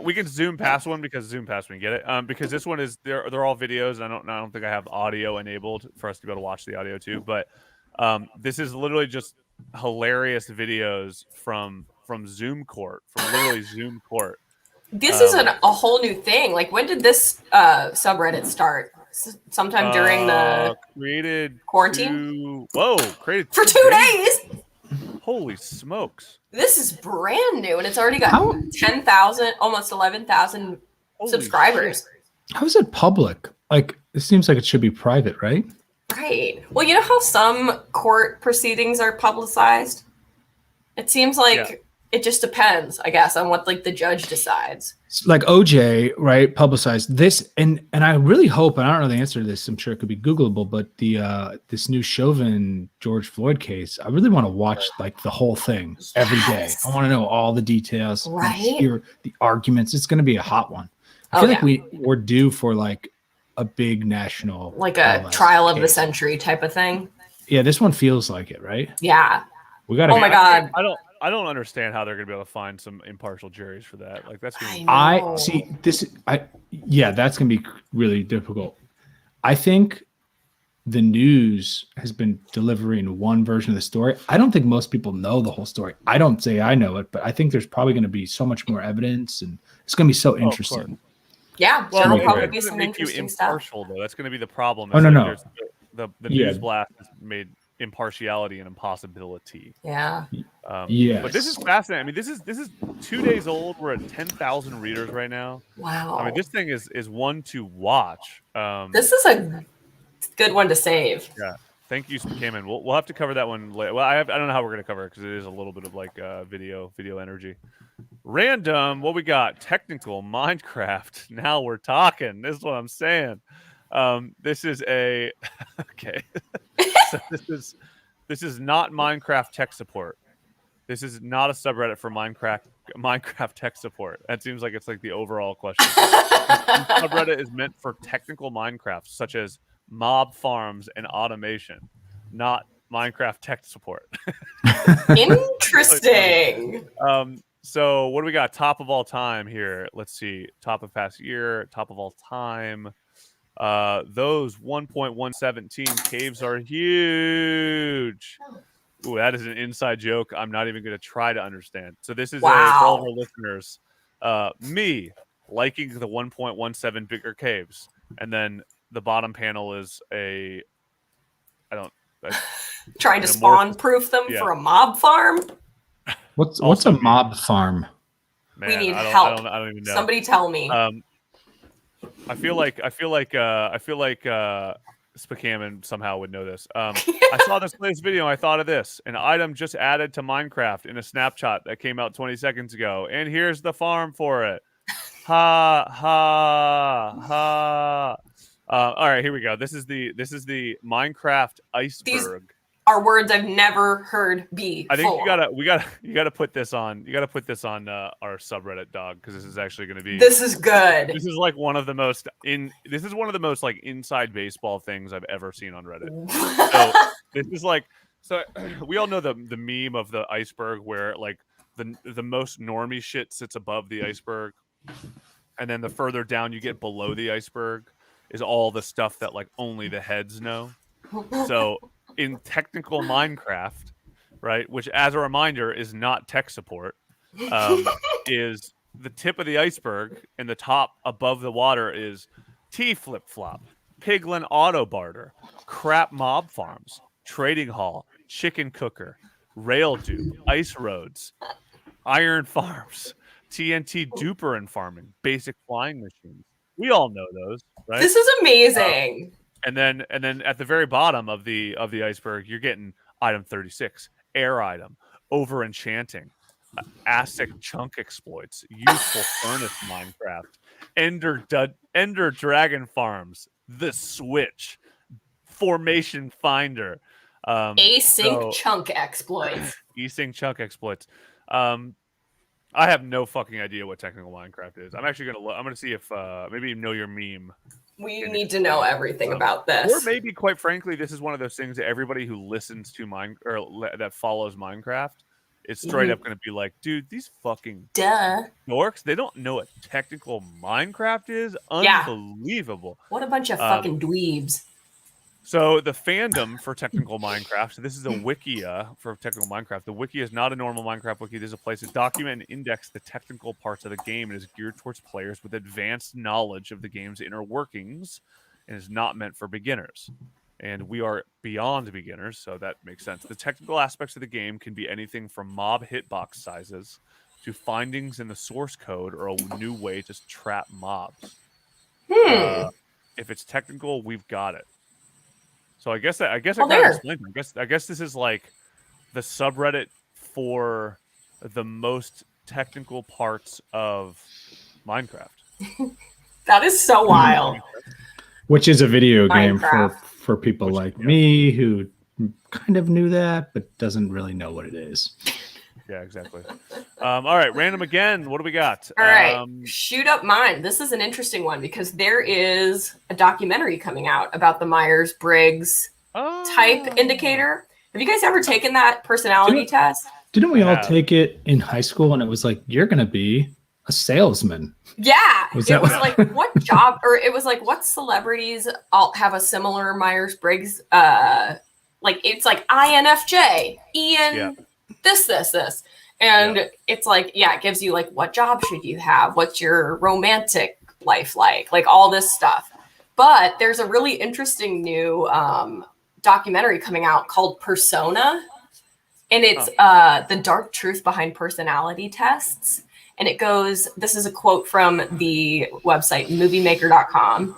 we can zoom past one because zoom past one, get it? Because this one is they're all videos. And I don't think I have audio enabled for us to be able to watch the audio too. But this is literally just hilarious videos from Zoom Court, from literally Zoom Court. This is a whole new thing. Like, when did this subreddit start? Sometime during the created quarantine? Created for 2 days. Holy smokes! This is brand new, and it's already got How- 10,000, almost 11,000 Holy subscribers. shit. How is it public? Like, it seems like it should be private, right? Right. Well, you know how some court proceedings are publicized? It seems like it just depends, I guess, on what the judge decides. Like OJ, right, publicized this, and I really hope, and I don't know the answer to this, I'm sure it could be Googleable, but the this new Chauvin George Floyd case, I really want to watch the whole thing every day. Yes. I want to know all the details, and Right? hear the arguments. It's going to be a hot one. I feel like we're due for a big national, Like a LS trial of the case. century type of thing. Yeah, this one feels like it, right? Yeah. We got to. Oh my God. I don't understand how they're gonna be able to find some impartial juries for that. That's gonna be I I see this. That's gonna be really difficult. I think the news has been delivering one version of the story. I don't think most people know the whole story. I don't say I know it, but I think there's probably going to be so much more evidence, and it's going to be so course. interesting. Yeah. Well, There'll yeah, probably that be doesn't some make you interesting stuff. impartial, though. That's going to be the problem. Oh, no, no. there's The Yeah. news blast has made impartiality an impossibility. Yeah. Yes. But this is fascinating. I mean, this is 2 days old. We're at 10,000 readers right now. Wow. I mean, this thing is one to watch. This is a good one to save. Thank you, Spakaman. We'll have to cover that one later. Well, I don't know how we're going to cover it because it is a little bit of video energy. Random. What we got? Technical Minecraft. Now we're talking. This is what I'm saying. This is a okay. So this is not Minecraft tech support. This is not a subreddit for Minecraft tech support. That seems like it's the overall question. This subreddit is meant for technical Minecraft, such as mob farms and automation, not Minecraft tech support. Interesting. So what do we got? Top of all time here. Let's see. Top of past year. Top of all time. Those 1.117 caves are huge. Ooh, that is an inside joke. I'm not even going to try to understand. So this is for all of our listeners. Me liking the 1.17 bigger caves, and then the bottom panel is trying to spawn proof them for a mob farm. What's a mob farm? Man, we need help. I don't even know. Somebody tell me. I feel like Spakaman somehow would know this. I saw this latest video. And I thought of this: an item just added to Minecraft in a snapshot that came out 20 seconds ago, and here's the farm for it. Ha ha ha. All right, here we go. This is the Minecraft iceberg. These are words I've never heard before. I think you gotta put this on. You gotta put this on our subreddit, dog, because this is actually going to be. This is good. This is like one of the most like inside baseball things I've ever seen on Reddit. So this is like, we all know the meme of the iceberg where like the most normie shit sits above the iceberg, and then the further down you get below the iceberg is all the stuff that like only the heads know. So in technical Minecraft, right, which as a reminder is not tech support, is the tip of the iceberg, and the top above the water is T flip flop, piglin auto barter, crap mob farms, trading hall, chicken cooker, rail dupe, ice roads, iron farms, TNT duper and farming, basic flying machines. We all know those, right? This is amazing. And then at the very bottom of the iceberg, you're getting item 36, air item, over enchanting, ASIC chunk exploits, useful furnace Minecraft, Ender Dragon farms, the Switch, formation finder, async chunk exploits. Async chunk exploits. I have no fucking idea what technical Minecraft is. I'm actually gonna I'm gonna see if maybe you know your meme. We need to know everything about this. Or maybe, quite frankly, this is one of those things that everybody who listens to that follows Minecraft is straight up going to be like, dude, these fucking dorks, they don't know what technical Minecraft is? Unbelievable. What a bunch of fucking dweebs. So the fandom for technical Minecraft, so this is a wikia for technical Minecraft. The wiki is not a normal Minecraft wiki. This is a place to document and index the technical parts of the game and is geared towards players with advanced knowledge of the game's inner workings and is not meant for beginners. And we are beyond beginners, so that makes sense. The technical aspects of the game can be anything from mob hitbox sizes to findings in the source code or a new way to trap mobs. If it's technical, we've got it. So I guess I kind of explained it. I guess this is like the subreddit for the most technical parts of Minecraft. That is so wild. Which is a video game for people like me who kind of knew that but doesn't really know what it is. Yeah, exactly. All right, random again. What do we got? All right, shoot up mine. This is an interesting one because there is a documentary coming out about the Myers-Briggs type indicator. Have you guys ever taken that personality test? Didn't we all take it in high school and it was like, you're going to be a salesman? Yeah. It was like, what job, or it was like, what celebrities all have a similar Myers-Briggs, like, it's like INFJ, Ian, this. And it's like, it gives you like, what job should you have? What's your romantic life like all this stuff. But there's a really interesting new documentary coming out called Persona. And it's the dark truth behind personality tests. And it goes, this is a quote from the website moviemaker.com.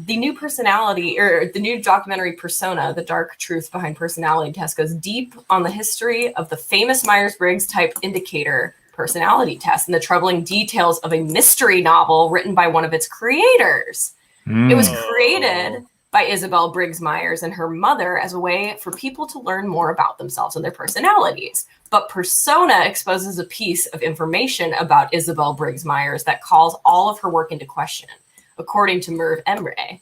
The new personality, or the new documentary Persona, the dark truth behind personality test, goes deep on the history of the famous Myers-Briggs type indicator personality test and the troubling details of a mystery novel written by one of its creators. It was created by Isabel Briggs Myers and her mother as a way for people to learn more about themselves and their personalities. But Persona exposes a piece of information about Isabel Briggs Myers that calls all of her work into question. According to Merv Emre,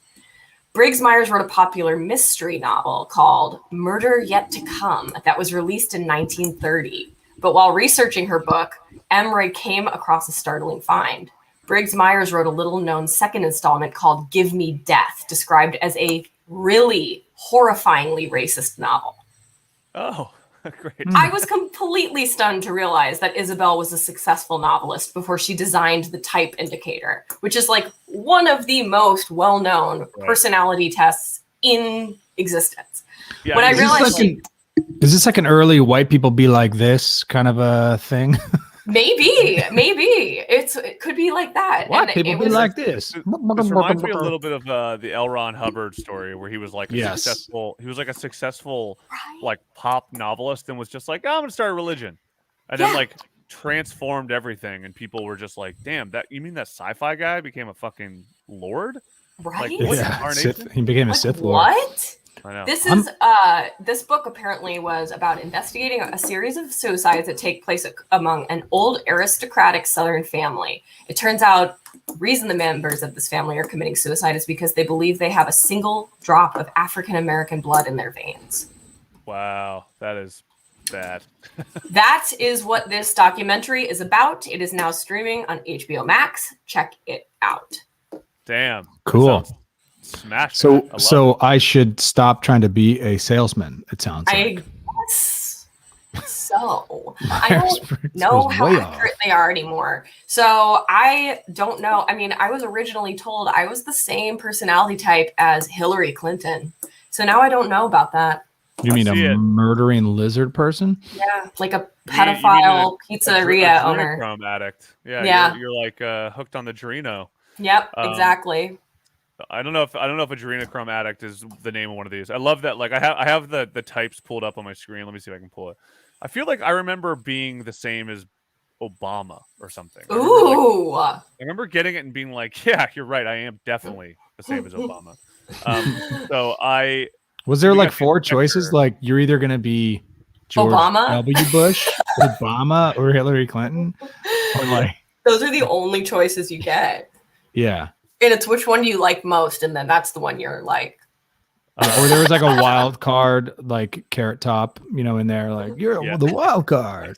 Briggs Myers wrote a popular mystery novel called Murder Yet to Come that was released in 1930. But while researching her book, Emre came across a startling find. Briggs Myers wrote a little-known second installment called Give Me Death, described as a really horrifyingly racist novel. Oh, great. I was completely stunned to realize that Isabel was a successful novelist before she designed the type indicator, which is like one of the most well-known personality tests in existence. Yeah, When I Is realized is this like an early white people be like this kind of a thing? maybe it could be like that. White And people it be was like this. This reminds me a little bit of the L. Ron Hubbard story, where he was like a Yes. successful right. like pop novelist, and was just like, oh, I'm gonna start a religion, and then Yeah. like transformed everything, and people were just like, damn, that you mean that sci-fi guy became a fucking lord? Right? Like, what Yeah, incarnation? Sith, he became a Like, Sith Lord. what? I know. This book apparently was about investigating a series of suicides that take place among an old aristocratic Southern family. It turns out the reason the members of this family are committing suicide is because they believe they have a single drop of African American blood in their veins. Wow, that is bad. That is what this documentary is about. It is now streaming on HBO Max. Check it out. Damn. that Cool. sounds smash. So I love so it. I should stop trying to be a salesman. It sounds I like. guess so. I don't Myers-Briggs know was how way off. accurate they are anymore. So I don't know. I mean, I was originally told I was the same personality type as Hillary Clinton. So now I don't know about that. You mean a see it. murdering lizard person? Yeah, like a You mean pedophile a pizzeria owner. Adrenochrome addict. Yeah, Yeah. You're like hooked on the Drino. Yep, I exactly. don't know if Adrenochrome addict is the name of one of these. I love that. Like I have the types pulled up on my screen. Let me see if I can pull it. I feel like I remember being the same as Obama or something. Ooh. I remember getting it and being like, yeah, you're right. I am definitely the same as Obama. So Was there We like got the four inspector. choices? Like you're either gonna be George Obama? W. Bush, Obama, or Hillary Clinton? Or like, Those are the only choices you get. yeah. And it's which one do you like most, and then that's the one you're like. Or there was like a wild card, like Carrot Top, in there, like you're Yeah. the wild card.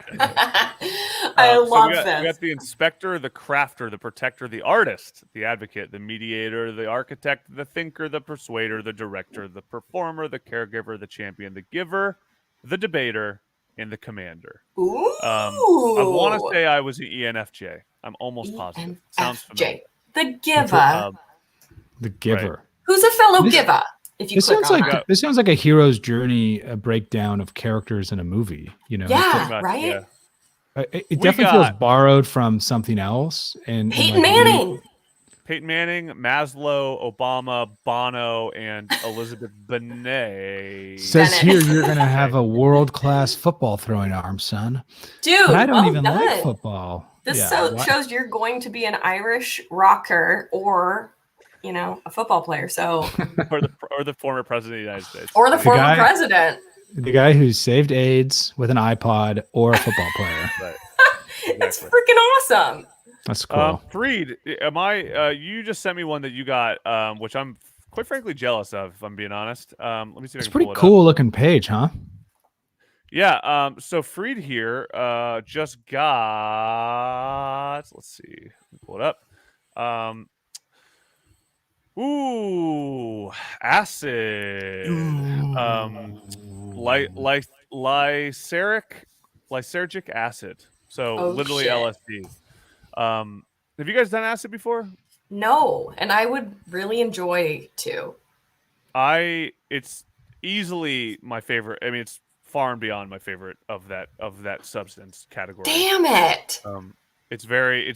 I So love we this. got the inspector, the crafter, the protector, the artist, the advocate, the mediator, the architect, the thinker, the persuader, the director, the performer, the caregiver, the champion, the giver, the debater, and the commander. Ooh. I want to say I was an ENFJ. I'm almost positive. Sounds familiar. ENFJ. The giver. The giver. Who's a fellow This- giver? If you This click sounds on like that. this sounds like a hero's journey, a breakdown of characters in a movie. Yeah, Pretty much, right? yeah. It definitely feels got- borrowed from something else. And Peyton like, Manning. Peyton Manning, Maslow, Obama, Bono, and Elizabeth Benet. says Bennett. here you're gonna have a world-class football throwing arm, son. Dude, But I don't well even done. like football. This Yeah, why- shows you're going to be an Irish rocker or, a football player. So, or the former president of the United States. or the former guy- president. the guy who saved AIDS with an iPod or a football player. Right. It's Exactly. freaking awesome. That's cool. Freed, am I? You just sent me one that you got, which I'm quite frankly jealous of. If I'm being honest. Let me see. If It's I can pretty pull it up. cool looking page, huh? Yeah. So Freed here just got. Let's see. Let me pull it up. Ooh, acid. Lysergic acid. So Oh, literally shit. LSD. Have you guys done acid before? No, and I would really enjoy to. It's easily my favorite. I mean, it's far and beyond my favorite of that substance category. Damn it. It's very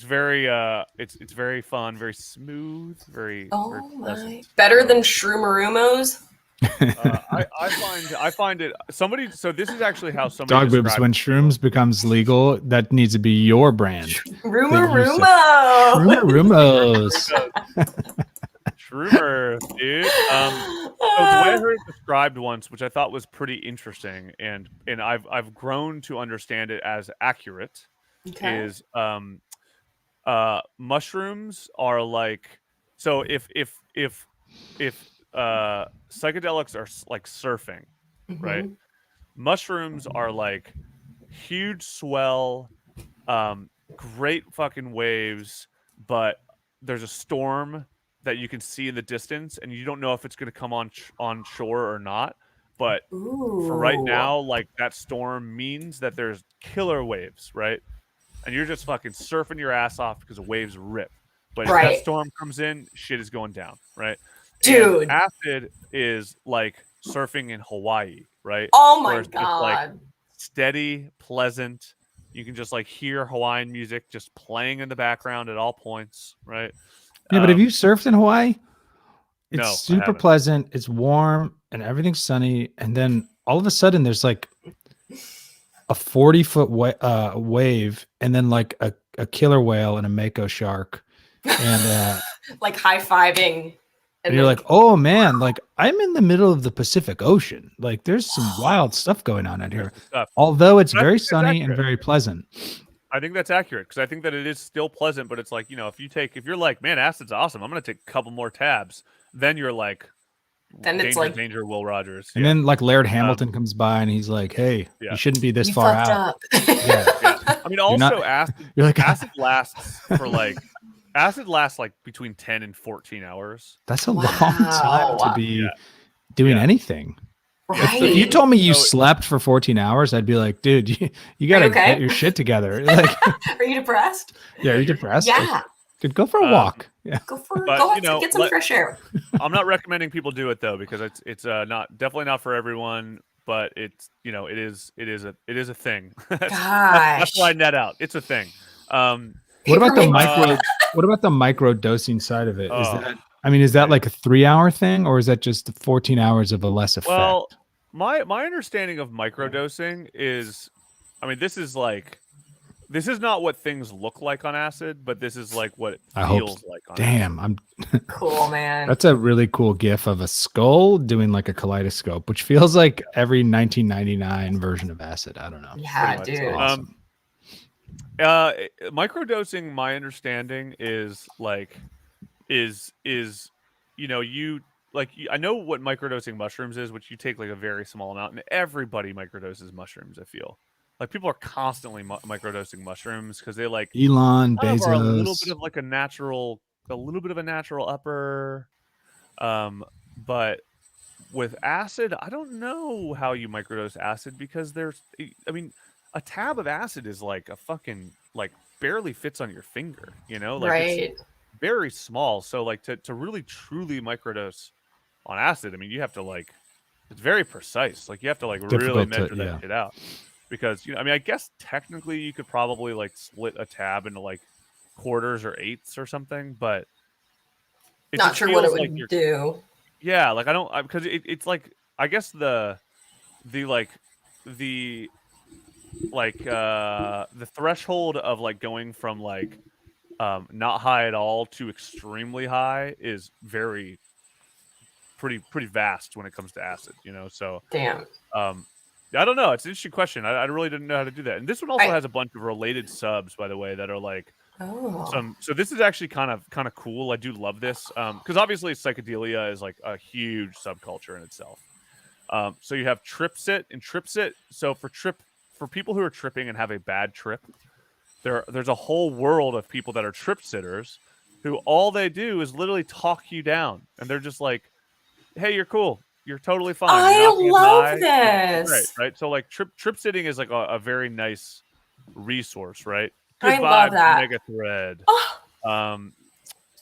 fun, very smooth, very Oh my. pleasant. Better than Shroomarumos? I find it somebody. So this is actually how somebody Dog boobs. described When it. shrooms becomes legal, that needs to be your brand. Rumo. Rumos. Shroomer, dude. So the way I heard it described once, which I thought was pretty interesting, and I've grown to understand it as accurate, Okay. is mushrooms are like, so if psychedelics are like surfing, right? Mhm. Mushrooms are like huge swell, great fucking waves, but there's a storm that you can see in the distance, and you don't know if it's going to come on shore or not. But for right Ooh. now, like that storm means that there's killer waves, right? And you're just fucking surfing your ass off because the waves rip. But if that Right. storm comes in, shit is going down, right? Dude. And acid is like surfing in Hawaii, right? Oh my Where it's just, like, god. steady, pleasant. You can just like hear Hawaiian music just playing in the background at all points, right? Yeah, but have you surfed in Hawaii? It's No, I super haven't. pleasant. It's warm and everything's sunny. And then all of a sudden, there's like a 40-foot wave, and then like a killer whale and a mako shark, and Like high-fiving. and you're then- like, oh man, like I'm in the middle of the Pacific Ocean. Like there's some wild stuff going on out here. Good stuff. Although it's But I very think that's sunny and accurate. very pleasant. I think that's accurate because I think that it is still pleasant, but it's like, you know, if you're like, man, acid's awesome, I'm gonna take a couple more tabs, then you're like, Then it's danger, like- danger, Will Rogers. And then like Laird Hamilton comes by and he's like, hey, Yeah. you shouldn't be this You far fucked out. up. Yeah. I mean, also not- acid You're like, acid lasts for like acid lasts like between 10 and 14 hours. that's a long Wow. time to be Yeah. doing Yeah. anything. Right. If you told me you So- slept for 14 hours, I'd be like, dude, you got to okay? get your shit together. Like, Are you depressed? yeah, are you depressed? Yeah. Dude, go for a walk. Yeah. Go for But, go you know, get some fresh air. I'm not recommending people do it though because it's not definitely not for everyone, but it's, you know, it is a thing. That's Gosh. why I net out. It's a thing. What about the Paper micro? What about the micro dosing side of it? Is Oh. that? I mean, is that like a 3-hour thing, or is that just 14 hours of a less effect? Well, my understanding of microdosing is, I mean, this is not what things look like on acid, but this is like what it I hope feels like on acid. damn, I'm. Cool, man. That's a really cool GIF of a skull doing like a kaleidoscope, which feels like every 1999 version of acid. I don't know. Yeah, Pretty much. dude. Awesome. Microdosing, my understanding is like is you know, I know what microdosing mushrooms is, which you take like a very small amount, and everybody microdoses mushrooms. I feel like people are constantly microdosing mushrooms because they like Elon kind of are a little Bezos. bit of like a little bit of a natural upper. But with acid, I don't know how you microdose acid because I mean, a tab of acid is like a fucking like barely fits on your finger, you know, like right. it's very small. So like to really truly microdose on acid, I mean, you have to like, it's very precise. Like you have to like really Difficult to- measure that yeah. shit out because, you know, I mean, I guess technically you could probably like split a tab into like quarters or eighths or something, but it Not just sure what it feels like would you're- do. yeah, like I don't because it's like I guess the threshold of like going from like not high at all to extremely high is pretty vast when it comes to acid, you know. So Damn. I don't know. It's an interesting question. I really didn't know how to do that. And this one also I- has a bunch of related subs, by the way, that are like Oh. so this is actually kind of cool. I do love this because obviously psychedelia is like a huge subculture in itself. So you have Tripsit and Tripsit. So for people who are tripping and have a bad trip, there's a whole world of people that are trip sitters who all they do is literally talk you down, and they're just like, "Hey, you're cool. You're totally fine. I You're not gonna love die." this. Right. So like trip sitting is like a very nice resource, right? I love that. Mega thread. Oh.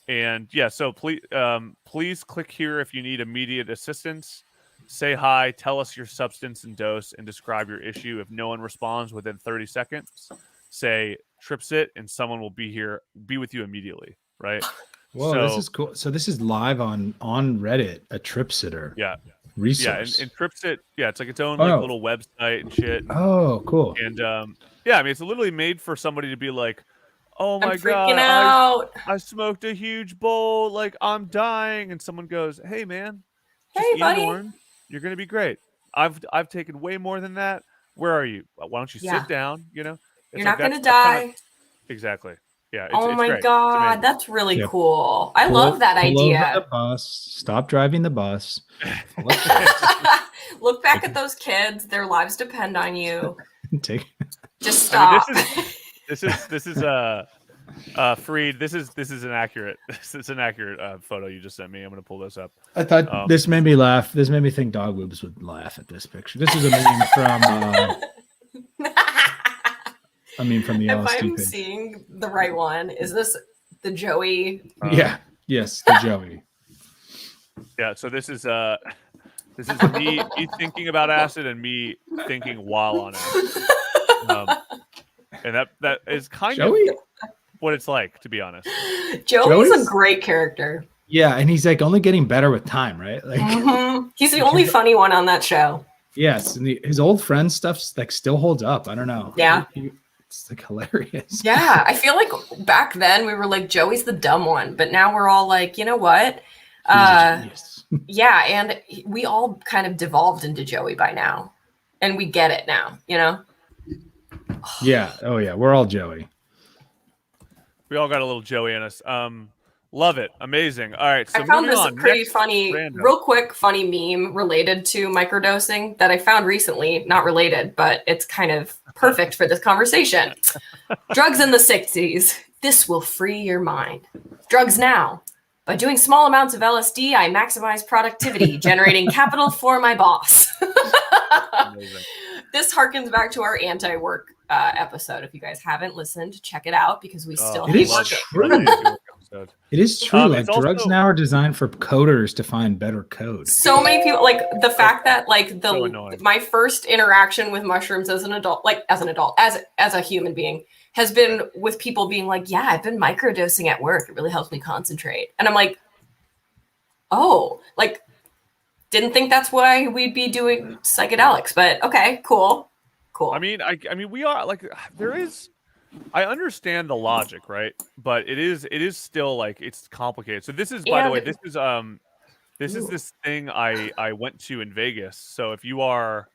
And yeah, so please click here if you need immediate assistance. Say hi, tell us your substance and dose, and describe your issue. If no one responds within 30 seconds, say Tripsit, and someone will be with you immediately, right? Whoa, So- this is cool. So this is live on Reddit, a trip sitter Yeah, resource. and Tripsit, yeah, it's like its own Oh. like little website and shit. Oh, cool. And yeah, I mean, it's literally made for somebody to be like, "Oh my I'm freaking god, out. I smoked a huge bowl, like I'm dying," and someone goes, "Hey man, just Hey, eat buddy. an orange. You're gonna be great. I've taken way more than that. Where are you? Why don't you Yeah. sit down? You know, You're It's not like, going to that's die. kinda- exactly. Yeah. It's, Oh it's my great. It's god, amazing. that's really Yeah. cool. I Pull love o- that pull over idea. the bus. Stop driving the bus. Look back at those kids. Their lives depend on you. Take Just I stop. mean, this is Freed. This is an accurate photo you just sent me. I'm gonna pull this up. I thought this made me laugh. This made me think dog boobs would laugh at this picture. This is a meme from from the if LSD I'm page. seeing the right one, is this the Joey? Yes, the Joey. Yeah. So this is me thinking about acid and me thinking while on acid. And that is kind Joey? of what it's like, to be honest. Joey's a great character. Yeah, and he's like only getting better with time, right? Like he's the only funny one on that show. yes, and his old friend stuff like still holds up. I don't know. Yeah. It's like hilarious. Yeah, I feel like back then we were like Joey's the dumb one, but now we're all like, you know what? Yeah, and we all kind of devolved into Joey by now, and we get it now, you know? Yeah. Oh yeah, we're all Joey. We all got a little Joey in us. Love it. Amazing. All right. So I found moving this on. pretty Next funny, random. real quick, funny meme related to microdosing that I found recently. Not related, but it's kind of perfect for this conversation. Drugs in the 60s. This will free your mind. Drugs now. By doing small amounts of LSD, I maximize productivity, generating capital for my boss. Amazing. This harkens back to our anti-work episode. If you guys haven't listened, check it out because we still It is hate true. It is true. Like drugs now are designed for coders to find better code. So many people, like the fact that like So annoying. my first interaction with mushrooms as an adult, as a human being, has been with people being like, yeah, I've been microdosing at work. It really helps me concentrate. And I'm like, oh, like didn't think that's why we'd be doing psychedelics, but okay, cool. I mean, we are like, there is. I understand the logic, right? But it is still like it's complicated. So this is, by the way, this is this thing I went to in Vegas. So if you are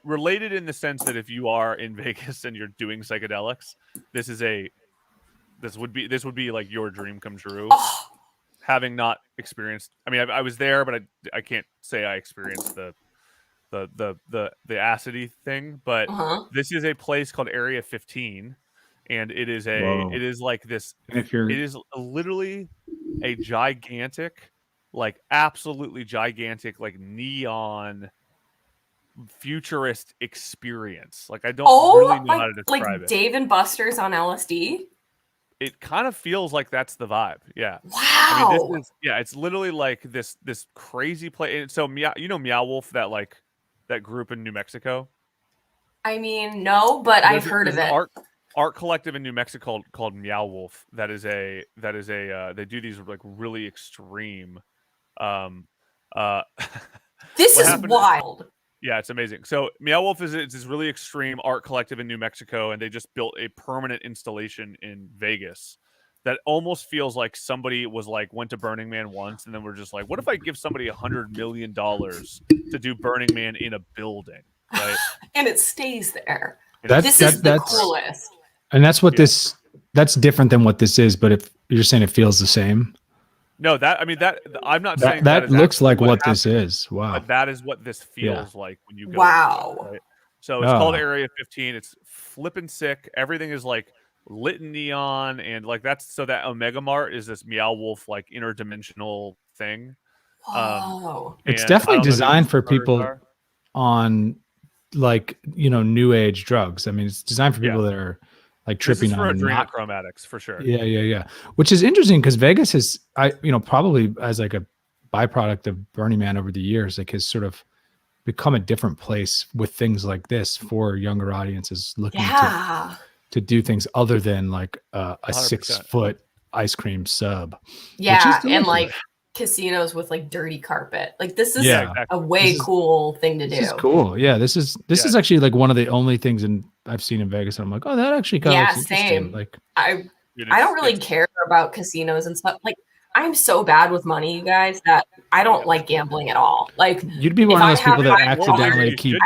related in the sense that if you are in Vegas and you're doing psychedelics, this would be like your dream come true. Oh. Having not experienced, I mean, I was there, but I can't say I experienced the acidy thing, but this is a place called Area 15, and it is like this. It is literally a gigantic, like absolutely gigantic, like neon futurist experience. Like I don't really know how to describe like it. Dave and Buster's on LSD. It kind of feels like that's the vibe. Yeah. Wow. I mean, it's literally like this crazy place. So Meow Wolf, that group in New Mexico. I mean, no, but I've heard of it. Art collective in New Mexico called Meow Wolf. They do these like really extreme. This is wild. Yeah, it's amazing. So Meow Wolf is this really extreme art collective in New Mexico, and they just built a permanent installation in Vegas that almost feels like somebody went to Burning Man once, and then we're just like, what if I give somebody $100 million to do Burning Man in a building, right? And it stays there. This is the coolest. And that's what that's different than what this is. But if you're saying it feels the same. No, I'm not saying that looks like what this is. Wow. But that is what this feels like when you go. Wow. Into it, right? So it's called Area 15. It's flippin' sick. Everything is like lit in neon, and like that Omega Mart is this Meow Wolf like interdimensional thing. It's definitely designed for people on like new age drugs. I mean, it's designed for people that are like tripping on adrenochrome addicts for sure. Yeah. Which is interesting because Vegas is, probably as like a byproduct of Burning Man over the years, like has sort of become a different place with things like this for younger audiences looking to do things other than like a 6-foot ice cream Yeah, and like casinos with like dirty carpet. Like this is a way cool thing to do. This is cool. Yeah, this is actually like one of the only things I've seen in Vegas. And I'm like, oh, that actually kind of looks same. Like I don't really care about casinos and stuff. Like I'm so bad with money, you guys, that I don't like gambling at all. Like you'd be one of those people that accidentally keep.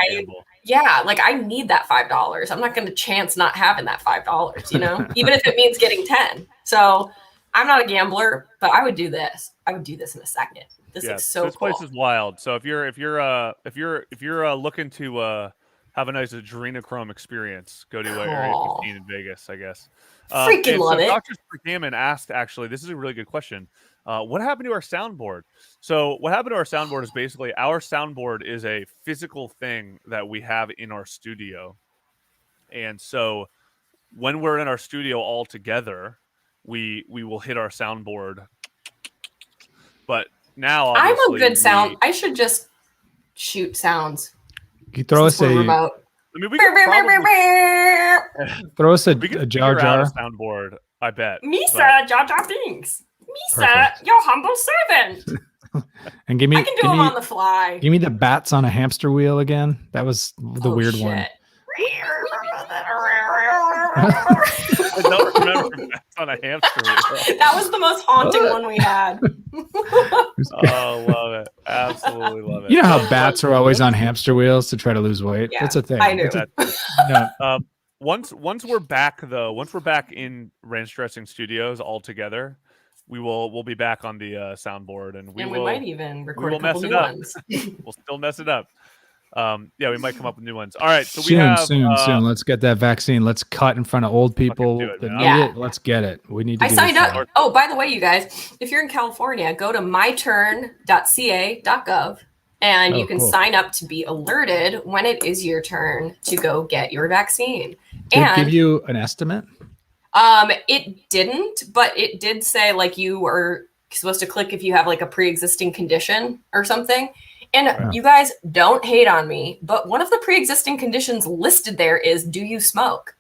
Like I need that $5. I'm not going to chance not having that $5, even if it means getting 10. So I'm not a gambler, but I would do this. I would do this in a second. This looks so cool. This place is wild. So if you're looking to have a nice adrenochrome experience, go to Area Cool. 15 in Vegas, I guess. Freaking and love so it. Dr. Gammon asked, actually, this is a really good question. What happened to our soundboard? So what happened to our soundboard is basically our soundboard is a physical thing that we have in our studio. And so when we're in our studio all together, we will hit our soundboard. But now I'm a obviously good sound. I should just shoot sounds. You throw since us we're a remote. I mean, we could probably throw us a we could jar figure out jar. a soundboard, I bet. Misa, Jar Jar Binks. Misa, Perfect. your humble servant. And give me I can do them on the fly. give me the bats on a hamster wheel again. That was the weird one. I don't remember bats on a hamster wheel. That was the most haunting one we had. Oh, love it. Absolutely love it. You know how bats are always on hamster wheels to try to lose weight? Yeah, That's a thing. I knew. No, Once we're back though, once we're back in Ranch Dressing Studios all together, we'll be back on the soundboard, and we we will might even record will a couple mess it new up. ones. we'll still mess it up. Yeah, we might come up with new ones. All right, so soon, we have soon. Let's get that vaccine. Let's cut in front of old people do it, that man. need Yeah. it. Let's get it. We need to I do signed this up. right. Oh, by the way, you guys, if you're in California, go to myturn.ca.gov and Oh, you can cool. sign up to be alerted when it is your turn to go get your vaccine. Did it give And you an estimate? it didn't, but it did say like you were supposed to click if you have like a pre-existing condition or something. And Wow. you guys don't hate on me, but one of the pre-existing conditions listed there is, do you smoke?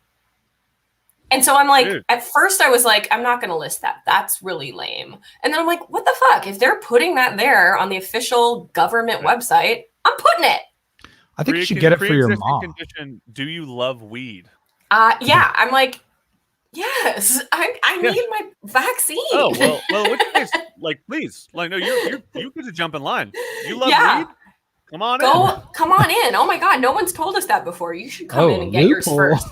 And so I'm like, Dude. at first I was like, I'm not going to list that. That's really lame. And then I'm like, what the fuck? If they're putting that there on the official government website, I'm putting it. I think you should get it for your Pre-existing mom. Condition, do you love weed? Yeah, I'm like, yes, I Yeah. need my vaccine. Oh well. In which case, like, please, like, no, you get to jump in line. You love Yeah. weed? Come on in. Come on in. Oh my God, no one's told us that before. You should come in and get yours loophole. first.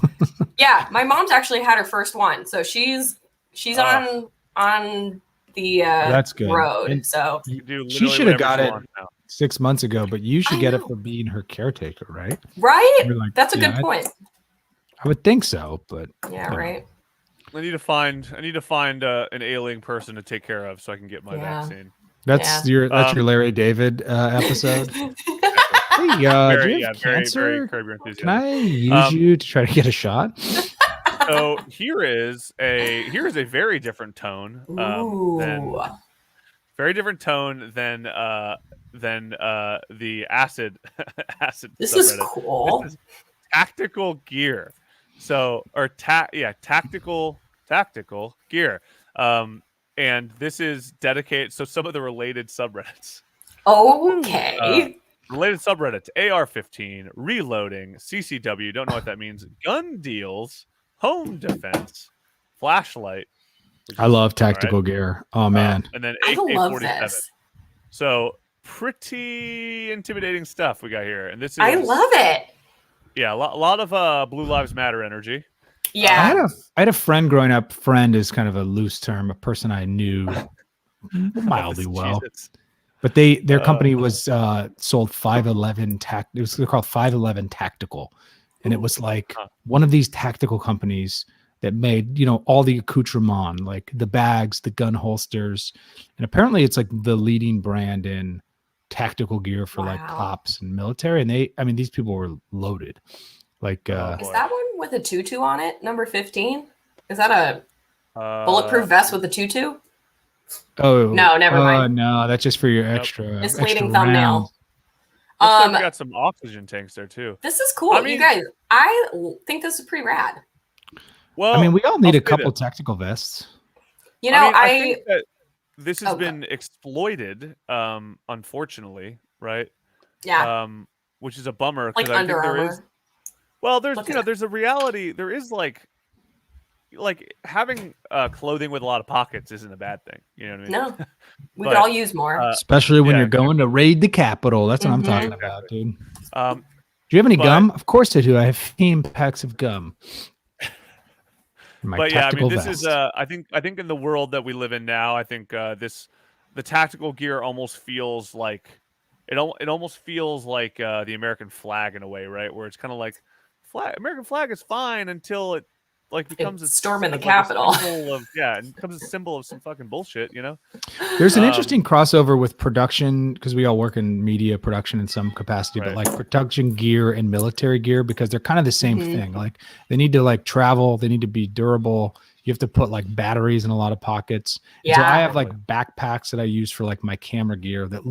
Yeah, my mom's actually had her first one, so she's Oh. on the That's good. road. And so You can do She literally should have whatever got she it wants now. 6 months ago, but you should I get it know. for being her caretaker, right? right, You're like, that's a yeah, good point. I would think so, but Yeah, Yeah. right. I need to find an alien person to take care of so I can get my Yeah. vaccine. that's your Larry David episode. Hey, do you Very, have very cancer? Curb Your Can Enthusiasm. I use you to try to get a shot? So here is a very different tone. Ooh, Very different tone than the acid acid. this is subreddit. cool. This is tactical gear. So tactical gear. And this is dedicated. So some of the related subreddits. Okay. Related subreddits: AR-15, reloading, CCW. Don't know what that means. Gun deals, home defense, flashlight. which I is- love all right. tactical gear. Oh man, And then I love AK-47. this. So pretty intimidating stuff we got here, and this is I love it. yeah, a lot of Blue Lives Matter energy. Yeah. I had a friend growing up. Friend is kind of a loose term. A person I knew mildly well, Jesus. but their company was sold 511 It was called 511 Tactical, and it was like Huh. one of these tactical companies that made all the accoutrement, like the bags, the gun holsters, and apparently it's like the leading brand in tactical gear for like Wow. cops and military. And these people were loaded. Like Oh, Is boy. that one with a tutu on it? Number 15? Is that a Uh, bulletproof vest with a tutu? oh No, never mind. No, that's just for your Nope. extra Misleading extra thumbnail. round. looks like we Um, got some oxygen tanks there too. this is cool. I mean- you guys, I think this is pretty rad. Well, I mean, we all need I'll a say couple this. tactical vests. You know, I think that this has Oh, go. been exploited, unfortunately, right? yeah, Which is a bummer like because I think Under there Armour. is. Well, there's Look at that. there's a reality. There is like having clothing with a lot of pockets isn't a bad thing. You know what I mean? No, we But, could all use more. Especially when yeah, you're going to raid the Capitol. That's what I'm Mhm. talking about, dude. Um, Do you have any But- gum? Of course I do. I have 15 packs of gum. My but yeah, I tactical mean, this vest. is. I think in the world that we live in now, I think the tactical gear almost feels like it almost feels like the American flag in a way, right? Where it's kind of like American flag is fine until it like becomes a storming the like Capitol. a symbol of it becomes a symbol of some fucking bullshit, you know. There's an interesting crossover with production because we all work in media production in some capacity, but Right. like production gear and military gear because they're kind of the same thing. Like they need to like travel, they need to be durable. You have to put like batteries in a lot of pockets. And so I have like backpacks that I use for like my camera gear that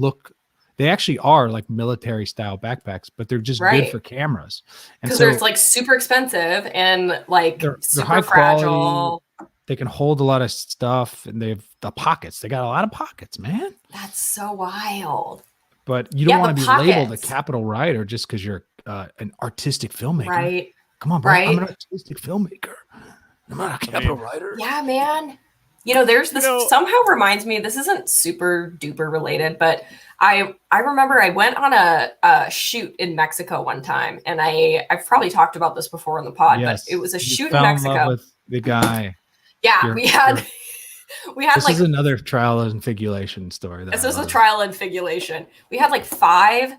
they actually are like military style backpacks, but they're just good for cameras. And because so they're like super expensive and like they're super high fragile. quality. They can hold a lot of stuff, and they have the pockets. They got a lot of pockets, man. That's so wild. But you don't want to be labeled a pockets. capital writer just because you're an artistic filmmaker. Right. Come on, bro. Right. I'm an artistic filmmaker. I'm not a capital writer. Yeah, man. You know, there's this somehow reminds me, this isn't super duper related, but I remember I went on a shoot in Mexico one time, and I've probably talked about this before on the pod, Yes. but it was a You shoot in fell in Mexico. love with the guy. Yeah, we had This like is another trial and figulation story. This is a trial and figulation. We had like 5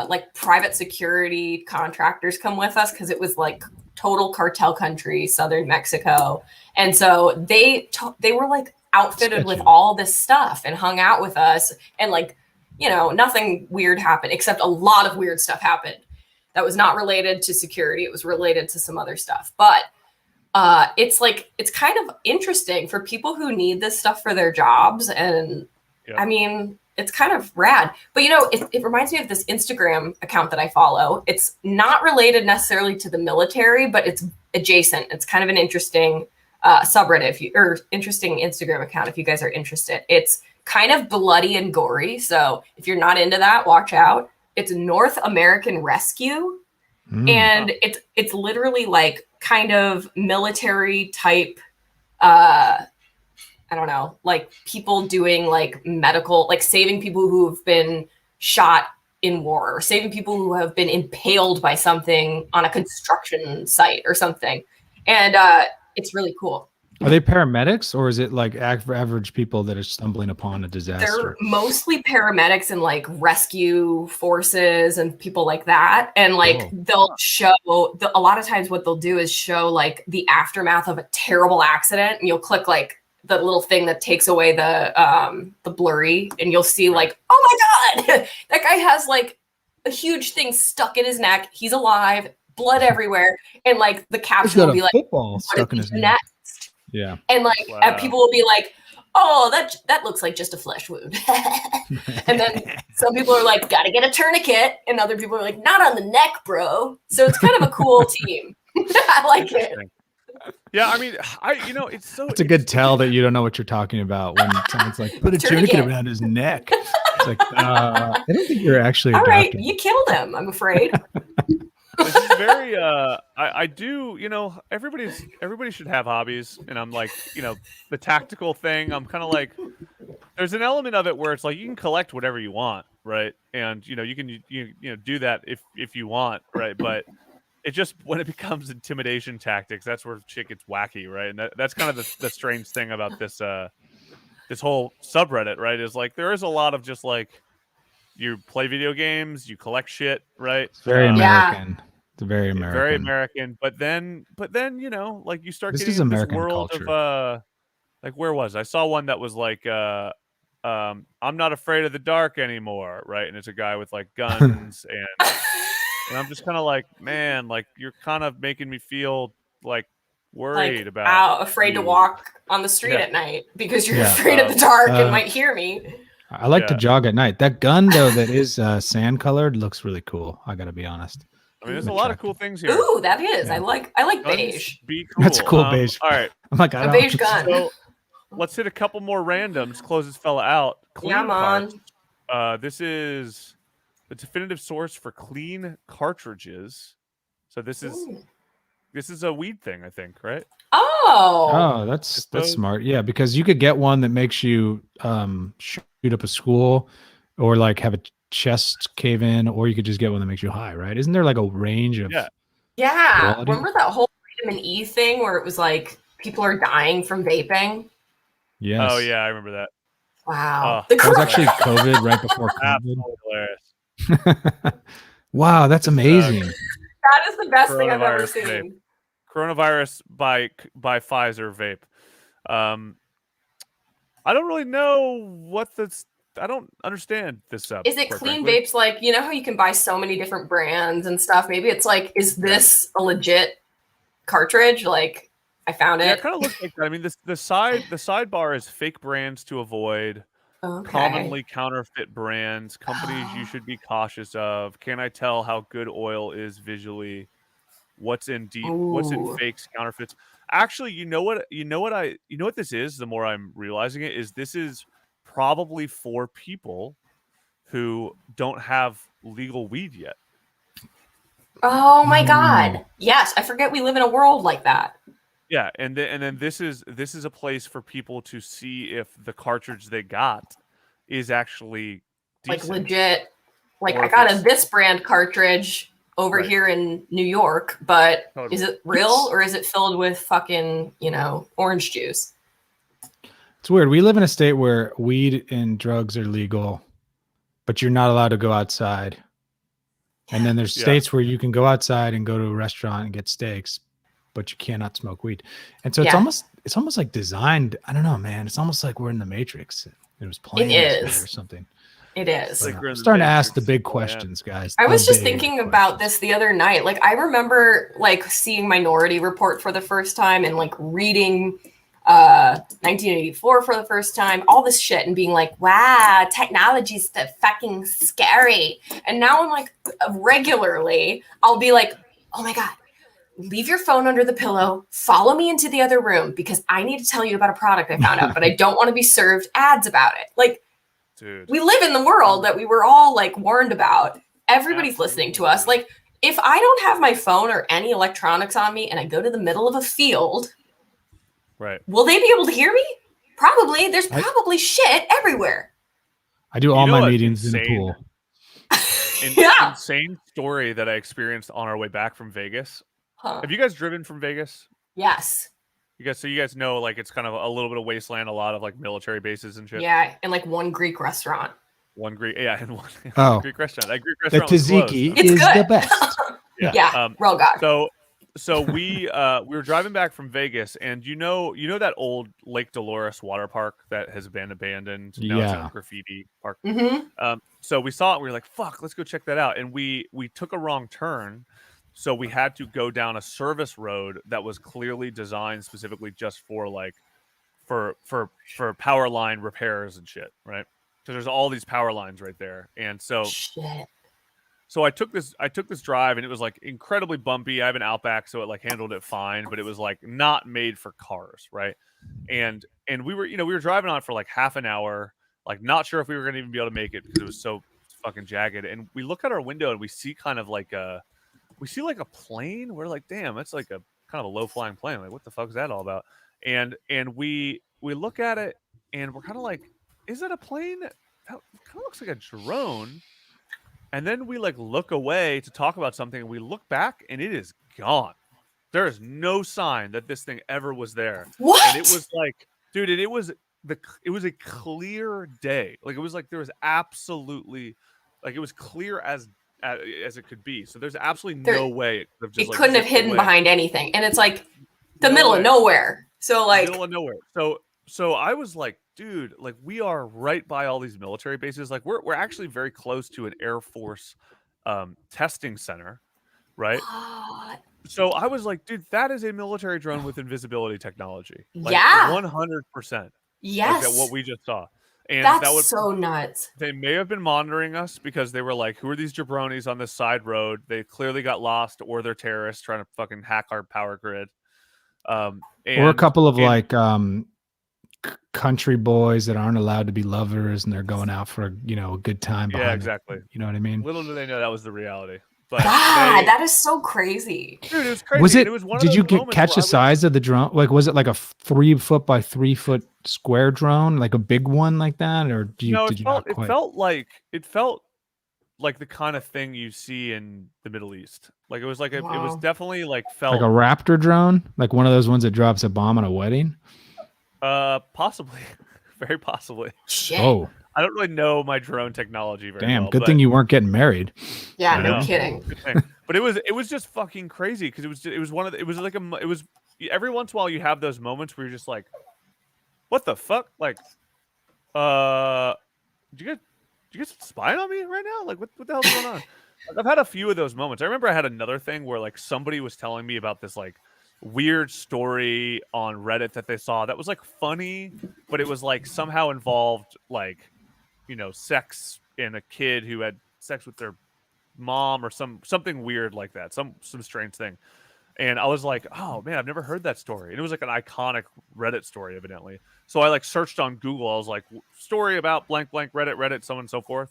like private security contractors come with us because it was like total cartel country, southern Mexico, and so they were like outfitted with all this stuff and hung out with us, and like, you know, nothing weird happened except a lot of weird stuff happened that was not related to security. It was related to some other stuff, but it's kind of interesting for people who need this stuff for their jobs, and I mean, it's kind of rad. But you know, it reminds me of this Instagram account that I follow. It's not related necessarily to the military, but it's adjacent. It's kind of an interesting subreddit or interesting Instagram account if you guys are interested. It's kind of bloody and gory, so if you're not into that, watch out. It's North American Rescue, and it's literally like kind of military type I don't know, like people doing like medical, like saving people who have been shot in war, or saving people who have been impaled by something on a construction site or something. And it's really cool. Are they paramedics, or is it like average people that are stumbling upon a disaster? They're mostly paramedics and like rescue forces and people like that. And like they'll show, a lot of times what they'll do is show like the aftermath of a terrible accident, and you'll click like the little thing that takes away the blurry, and you'll see like, oh my God, that guy has like a huge thing stuck in his neck. He's alive, blood everywhere. And like the caption will be like, football stuck in his neck. Yeah. And like people will be like, oh, that looks like just a flesh wound. And then some people are like, gotta get a tourniquet. And other people are like, not on the neck, bro. So it's kind of a cool team. I like it. Yeah, I mean, it's a good tell that you don't know what you're talking about when someone's like, put a tourniquet around his neck. It's like, I don't think you're actually all right. adopting. You killed him, I'm afraid. This is very I do, you know, everybody should have hobbies, and I'm like, you know, the tactical thing, I'm kind of like, there's an element of it where it's like you can collect whatever you want, right? And you know, you can you know do that if you want, right? But it just, when it becomes intimidation tactics, that's where shit gets wacky, right? And that's kind of the strange thing about this this whole subreddit, right? Is like there is a lot of just like, you play video games, you collect shit, right? It's very American. It's very American. Very American. But then, you know, like you start This getting is into American this world culture. of like, where was I saw one that was like I'm not afraid of the dark anymore, right? And it's a guy with like guns and I'm just kind of like, man, like you're kind of making me feel like worried like, about afraid you. to walk on the street at night because you're afraid of the dark and might hear me. I like to jog at night. That gun though, that is sand colored, looks really cool. I gotta be honest. I mean, there's a lot of cool things here. Ooh, that is. Yeah. I like beige. Be cool. That's a cool beige. All right. I'm like, a beige gun. So let's hit a couple more randoms. Close this fella out. Clean Parts. This is the definitive source for clean cartridges. So this is a weed thing, I think, right? Oh, that's smart. Yeah, because you could get one that makes you shoot up a school, or like have a chest cave in, or you could just get one that makes you high, right? Isn't there like a range of quality? Remember that whole vitamin E thing where it was like people are dying from vaping? Yes. Oh yeah, I remember that. Wow. The That was actually COVID right before absolutely hilarious. COVID. Wow, that's amazing. That is the best thing I've ever Coronavirus vape. seen. Coronavirus by Pfizer vape. I don't really know what this. I don't understand this. Is it quite clean frankly. vapes? Like, you know how you can buy so many different brands and stuff? Maybe it's like, is this a legit cartridge? Like, I found Yeah, it. it kind of looks like that. I mean, the sidebar is fake brands to avoid, Okay. commonly counterfeit brands, companies you should be cautious of. Can I tell how good oil is visually? What's in Ooh. fakes, counterfeits? Actually, you know what this is. The more I'm realizing it, is this is probably for people who don't have legal weed yet. Oh my God. Yes, I forget we live in a world like that. Yeah, and then this is a place for people to see if the cartridge they got is actually decent. Like legit. Like, Or I if got a it's- this brand cartridge over Right. here in New York, but Totally. is it real or is it filled with fucking, orange juice? It's weird. We live in a state where weed and drugs are legal, but you're not allowed to go outside. And then there's Yeah. states where you can go outside and go to a restaurant and get steaks, but you cannot smoke weed. And so it's Yeah. almost like designed. I don't know, man. It's almost like we're in the Matrix. It was playing this way is. or something. It is. Like But, we're in I'm the starting to ask the Matrix, big man. questions, guys. I was The just big thinking about questions. this the other night. Like, I remember like seeing Minority Report for the first time and like reading 1984 for the first time, all this shit, and being like, wow, technology's the fucking scary. And now I'm like, regularly, I'll be like, oh my God, leave your phone under the pillow, follow me into the other room because I need to tell you about a product I found out, but I don't want to be served ads about it. Like, Dude. we live in the world that we were all like warned about. Everybody's listening to us. Like, if I don't have my phone or any electronics on me and I go to the middle of a field, Right. will they be able to hear me? Probably. There's probably shit everywhere. I do all my meetings in the pool. Yeah. Insane story that I experienced on our way back from Vegas. Huh. Have you guys driven from Vegas? Yes. You guys know, like, it's kind of a little bit of wasteland, a lot of like military bases and shit. Yeah, and like one Greek restaurant. One Greek, yeah, and one Greek restaurant. That Greek The restaurant was tzatziki closed. is It's the good. best. Yeah. Real God. So we were driving back from Vegas, and you know that old Lake Dolores water park that has been abandoned. Now it's Yeah. a graffiti park. Mm-hmm. So we saw it. We were like, "Fuck, let's go check that out." And we took a wrong turn, so we had to go down a service road that was clearly designed specifically just for like for power line repairs and shit, right? So there's all these power lines right there, and so. Shit. So I took this drive, and it was like incredibly bumpy. I have an Outback, so it like handled it fine, but it was like not made for cars, right? And we were driving on it for like half an hour, like not sure if we were going to even be able to make it because it was so fucking jagged. And we look out our window and we see kind of like a plane. We're like, damn, that's like a kind of a low flying plane. Like, what the fuck is that all about? And we look at it and we're kind of like, is that a plane? That kind of looks like a drone. And then we like look away to talk about something, and we look back, and it is gone. There is no sign that this thing ever was there. What? And it was like, dude, and it was a clear day. Like, it was like there was absolutely, like, it was clear as it could be. So there's absolutely no way it could have just. It couldn't have hidden away. behind anything, and it's like the No middle way. of nowhere. So like, middle of nowhere. So I was like, dude, like, we are right by all these military bases. Like, we're actually very close to an Air Force testing center, right? what? So I was like, dude, that is a military drone with invisibility technology. Like, Yeah. 100%. Yes. Like, what we just saw. And That's that would, so nuts. they may have been monitoring us because they were like, who are these jabronis on this side road? They clearly got lost, or they're terrorists trying to fucking hack our power grid. Or a couple of country boys that aren't allowed to be lovers, and they're going out for a good time. Yeah, behind exactly. You know what I mean? Little do they know that was the reality. But God, that is so crazy. dude, it was crazy. Was And it? was one of Did those you moments catch where the I was- size of the drone? Like, was it like a 3 foot by 3 foot square drone, like a big one like that, or did you not quite? It felt like the kind of thing you see in the Middle East. Like, it was like it was Wow. definitely like Like felt a Raptor drone, like one of those ones that drops a bomb at a wedding. possibly. very possibly. Shit. Oh, I don't really know my drone technology very damn. well. Good but thing you weren't getting married. Yeah, I no know. kidding. Good thing. But it was just fucking crazy because it was one of the, it was like it was every once in a while you have those moments where you're just like, what the fuck? Like, did you guys spying on me right now? Like, what the hell's going on? Like, I've had a few of those moments. I remember I had another thing where like somebody was telling me about this like weird story on Reddit that they saw that was like funny, but it was like somehow involved like, you know, sex and a kid who had sex with their mom or something weird like that, some strange thing. And I was like, oh man, I've never heard that story. And it was like an iconic Reddit story, evidently. So I like searched on Google. I was like, story about blank blank Reddit, so on and so forth.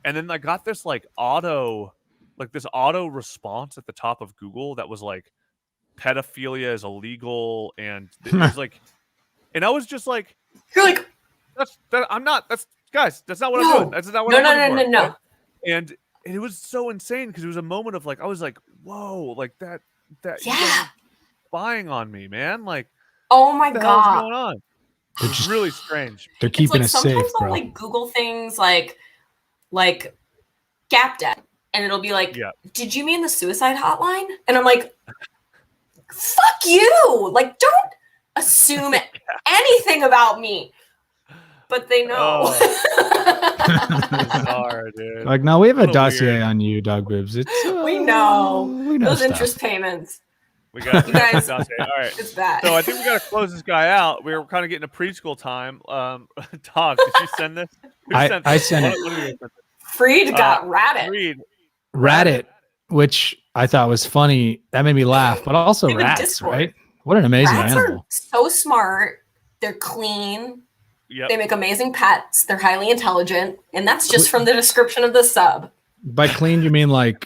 And then I got this auto response at the top of Google that was like, pedophilia is illegal, and it was like, and I was just like, You're like, that's not what No. I'm doing. That's not what no, I'm no, looking no, for, no, right? no. And it was so insane because it was a moment of like, I was like, whoa, like that you guys Yeah. are spying on me, man. Like, Oh my what the hell's god. going on? It They're was just- really strange. They're It's keeping like us sometimes safe, I'll bro. like Google things like Gap Debt, and it'll be like, Yeah. did you mean the suicide hotline? And I'm like, fuck you! Like, don't assume anything about me. But they know. Bizarre, dude. Like, no, we have a Little dossier weird. on you, Dog Boobs. It's We know. we know Those stuff. interest payments. We got You guys- all right. It's bad. So I think we got to close this guy out. We were kind of getting a preschool time. Dog, did you send this? Who I sent sent this? it. What did you send? Freed got ratted. Read. Reddit, which I thought was funny. That made me laugh, but also Even rats, Discord. right? What an amazing Rats animal. are so smart. They're clean. Yep. They make amazing pets. They're highly intelligent. And that's just from the description of the sub. By clean, you mean like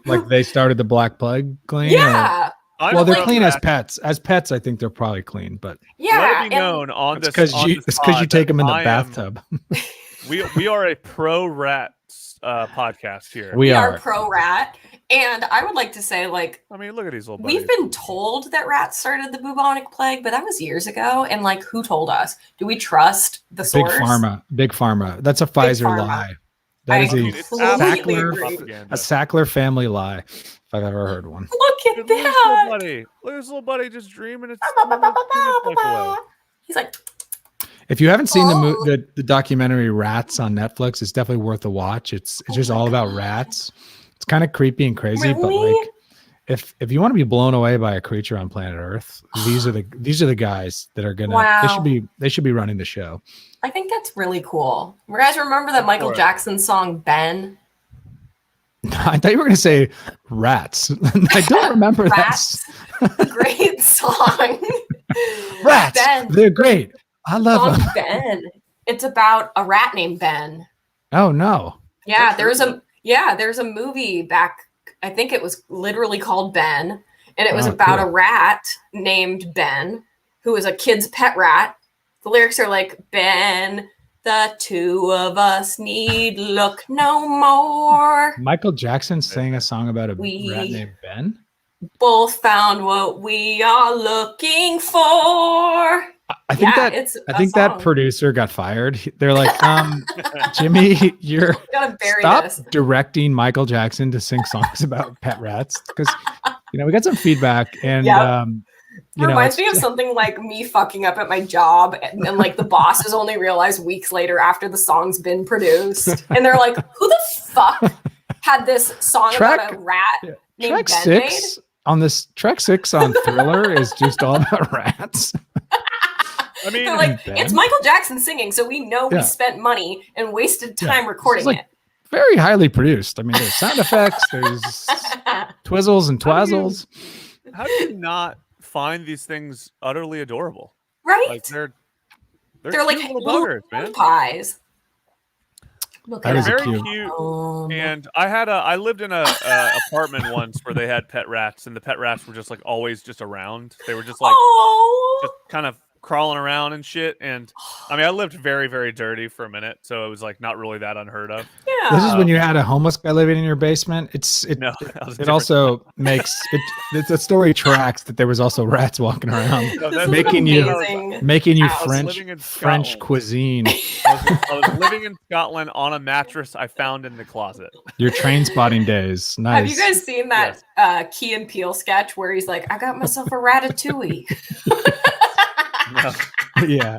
like they started the Black Plague clean? or- Yeah. I'm Well, they're from clean as that. pets. As pets, I think they're probably clean, but Yeah. Let it be and known on it's this. because on you this it's because you pod take that them in the I am- bathtub. We are a pro rats podcast here. We we are. are pro rat. And I would like to say, like, I mean, look at these little buddies. we've been told that rats started the bubonic plague, but that was years ago. And like, who told us? Do we trust the Big source? pharma. Big pharma. That's a Pfizer Pharma. lie. I That is agree. a It's completely absolute agree. propaganda. a Sackler family lie, if I've ever heard one. Look at Look at this little that. buddy. Look at this little buddy just dreaming. It's away. He's like, If you haven't seen Oh. the documentary Rats on Netflix, it's definitely worth a watch. It's just all about rats. It's kind of creepy and crazy, but Really? like if you want to be blown away by a creature on planet Earth, these are the guys that are gonna Wow. they should be running the show. I think that's really cool. You guys remember that Michael For it. Jackson song Ben? I thought you were gonna say rats. I don't remember that. Rats. Great song. Rats. Ben. They're great. I love Song them. Ben. It's about a rat named Ben. Oh no. Yeah, That's there's a movie back. I think it was literally called Ben, and it was Oh, about cool. a rat named Ben who was a kid's pet rat. The lyrics are like, Ben, the two of us need look no more. Michael Jackson sang a song about a We- rat named Ben. Both found what we are looking for. I think that it's I a think that song. producer got fired. They're like, Jimmy, you're Gotta bury stop this. directing Michael Jackson to sing songs about pet rats because we got some feedback and Yep. you know Reminds me of it's- something like me fucking up at my job, and then like the bosses only realize weeks later after the song's been produced, and they're like, "Who the fuck had this song about Track- a rat named track Ben made?" 6 on this track 6 on Thriller is just all about rats. I mean, They're like, Ben? "It's Michael Jackson singing, so we know Yeah. we spent money and wasted Yeah. time This recording is like- it." Very highly produced. I mean, there's sound effects, there's twizzles and How do you- twazzles. how do you not find these things utterly adorable? Right? Like they're They're like cute little little buggers, man. pies. Look That at is a Very cute. cute. Um, And I lived in a apartment once where they had pet rats, and the pet rats were just like always just around. They were just like oh, just kind of crawling around and shit. And I mean, I lived very, very dirty for a minute, so it was like not really that unheard of. Yeah. This is when you had a homeless guy living in your basement. It No, that was it different. also makes it. The story tracks that there was also rats walking around, No, This that's is making an you- amazing- making you I was living in French Scotland. cuisine. I was living in Scotland on a mattress I found in the closet. Your train spotting days. Nice. Have you guys seen that Key and Peele sketch where he's like, I got myself a ratatouille? No. Yeah.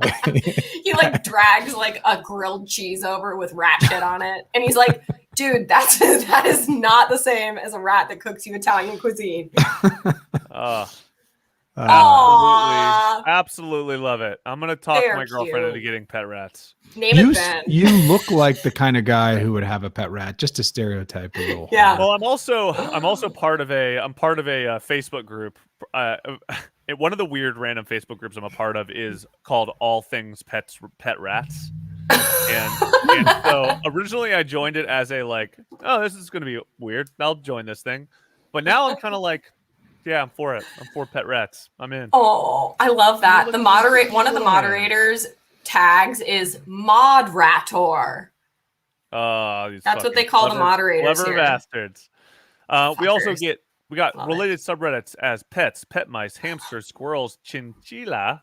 He like drags like a grilled cheese over with rat shit on it. And he's like, dude, that is not the same as a rat that cooks you Italian cuisine. Aw. Absolutely love it. I'm gonna talk They're my girlfriend into cute. getting pet rats. Name you it Ben. you look like the kind of guy who would have a pet rat, just to stereotype a little. Yeah. Well, I'm also part of a Facebook group. One of the weird random Facebook groups I'm a part of is called All Things Pet Rats. And so originally I joined it as a like, oh, this is gonna be weird. I'll join this thing. But now I'm kind of like, yeah, I'm for it. I'm for pet rats. I'm in. Oh, I love that. Look The at this one of the little man. moderators tags is Modrator. These That's what fucking they call the clever- moderators Clever here. bastards. We also Fuckers. got Love it. related subreddits as pets, pet mice, hamsters, squirrels, chinchilla,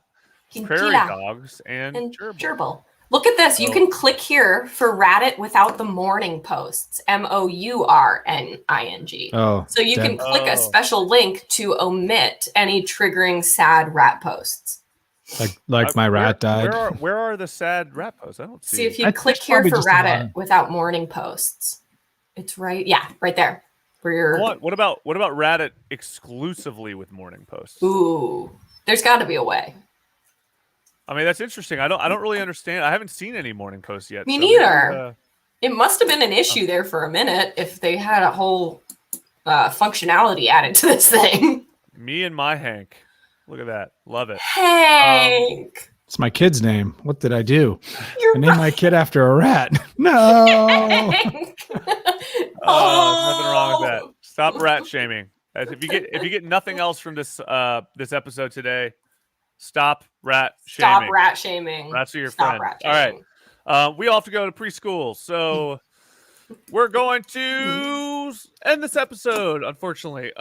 prairie Chinchilla dogs, and and gerbil. gerbil. Look at this. You Oh. can click here for Reddit without the morning posts. MOURNING. Oh. So you can damn. click a Oh. special link to omit any triggering sad rat posts. like my rat died. Where are the sad rat posts? I don't see. See if you I click think here probably for just Reddit about- without morning posts. It's right. Yeah, right there. For your What about Reddit exclusively with morning posts? ooh. There's got to be a way. I mean, that's interesting. I don't really understand. I haven't seen any morning posts yet. Me so maybe, neither. It must have been an issue there for a minute if they had a whole functionality added to this thing. Me and my Hank. Look at that. Love it. Hank, It's my kid's name. What did I do? you're I named my kid after a rat. No. Hank. Nothing wrong with that. Stop rat shaming. If you get nothing else from this episode today, stop rat Stop shaming. rat shaming. Rats are your Stop friend. rat All right. shaming. We all have to go to preschool, so we're going to end this episode. Unfortunately,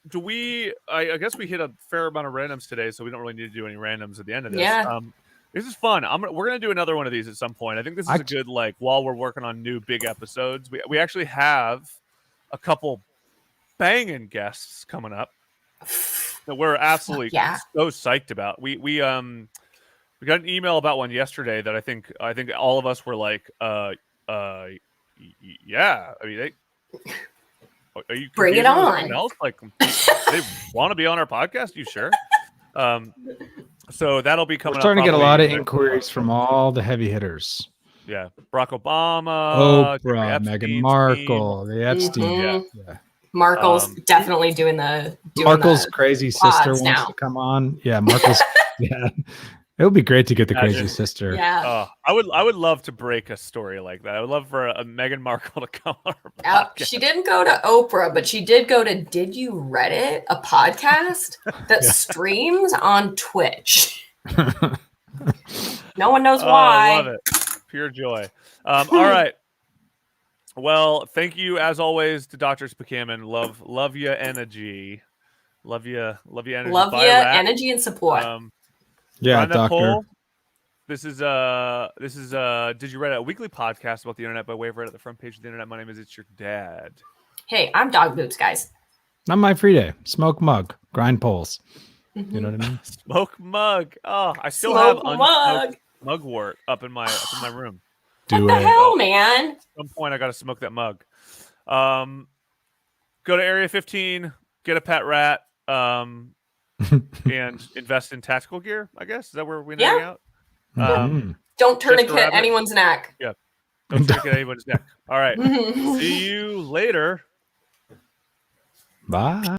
do we? I guess we hit a fair amount of randoms today, so we don't really need to do any randoms at the end of this. Yeah. This is fun. We're gonna do another one of these at some point. I think this is a good like while we're working on new big episodes. We actually have a couple banging guests coming up that we're absolutely Yeah. so psyched about. We got an email about one yesterday that I think all of us were like, yeah. I mean, are you Bring it confusing with on. someone else? Like, they want to be on our podcast? You sure? So that'll be We're coming. starting up to get a lot of probably- inquiries from all the heavy hitters. Yeah, Barack Obama, Jeffrey Oprah, Epstein's Meghan team. Markle, the Epstein. Mhm. Yeah. Markle's definitely doing Markle's the crazy sister pods wants now. to come on. Yeah, Markle's. Yeah, it would be great to get the Imagine. crazy sister. yeah. I would love to break a story like that. I would love for a Meghan Markle to come on our podcast. She didn't go to Oprah, but she did go to Did You Reddit, a podcast that streams on Twitch. No one knows why. I love it. Pure joy. All right. Well, thank you as always to Dr. Spakaman. Love you energy. Love you energy. Love Bye, you, Rat. energy and support. Yeah, Find that doctor. poll. This is Did You Reddit, a weekly podcast about the internet by way of Reddit, the front page of the internet. My name is It's Your Dad. Hey, I'm Dog Boots, guys. Not my free day. Smoke mug, grind poles. You know what I mean? Smoke mug. Oh, I still Smoke have mug. mugwort up in my room. Do What the it. hell, man? At some point, I got to smoke that mug. Go to Area 15, get a pet rat, and invest in tactical gear. I guess is that where we hang out? Mhm. Don't tourniquet rabbit. anyone's neck. Don't take it anybody's neck. All right. See you later. Bye.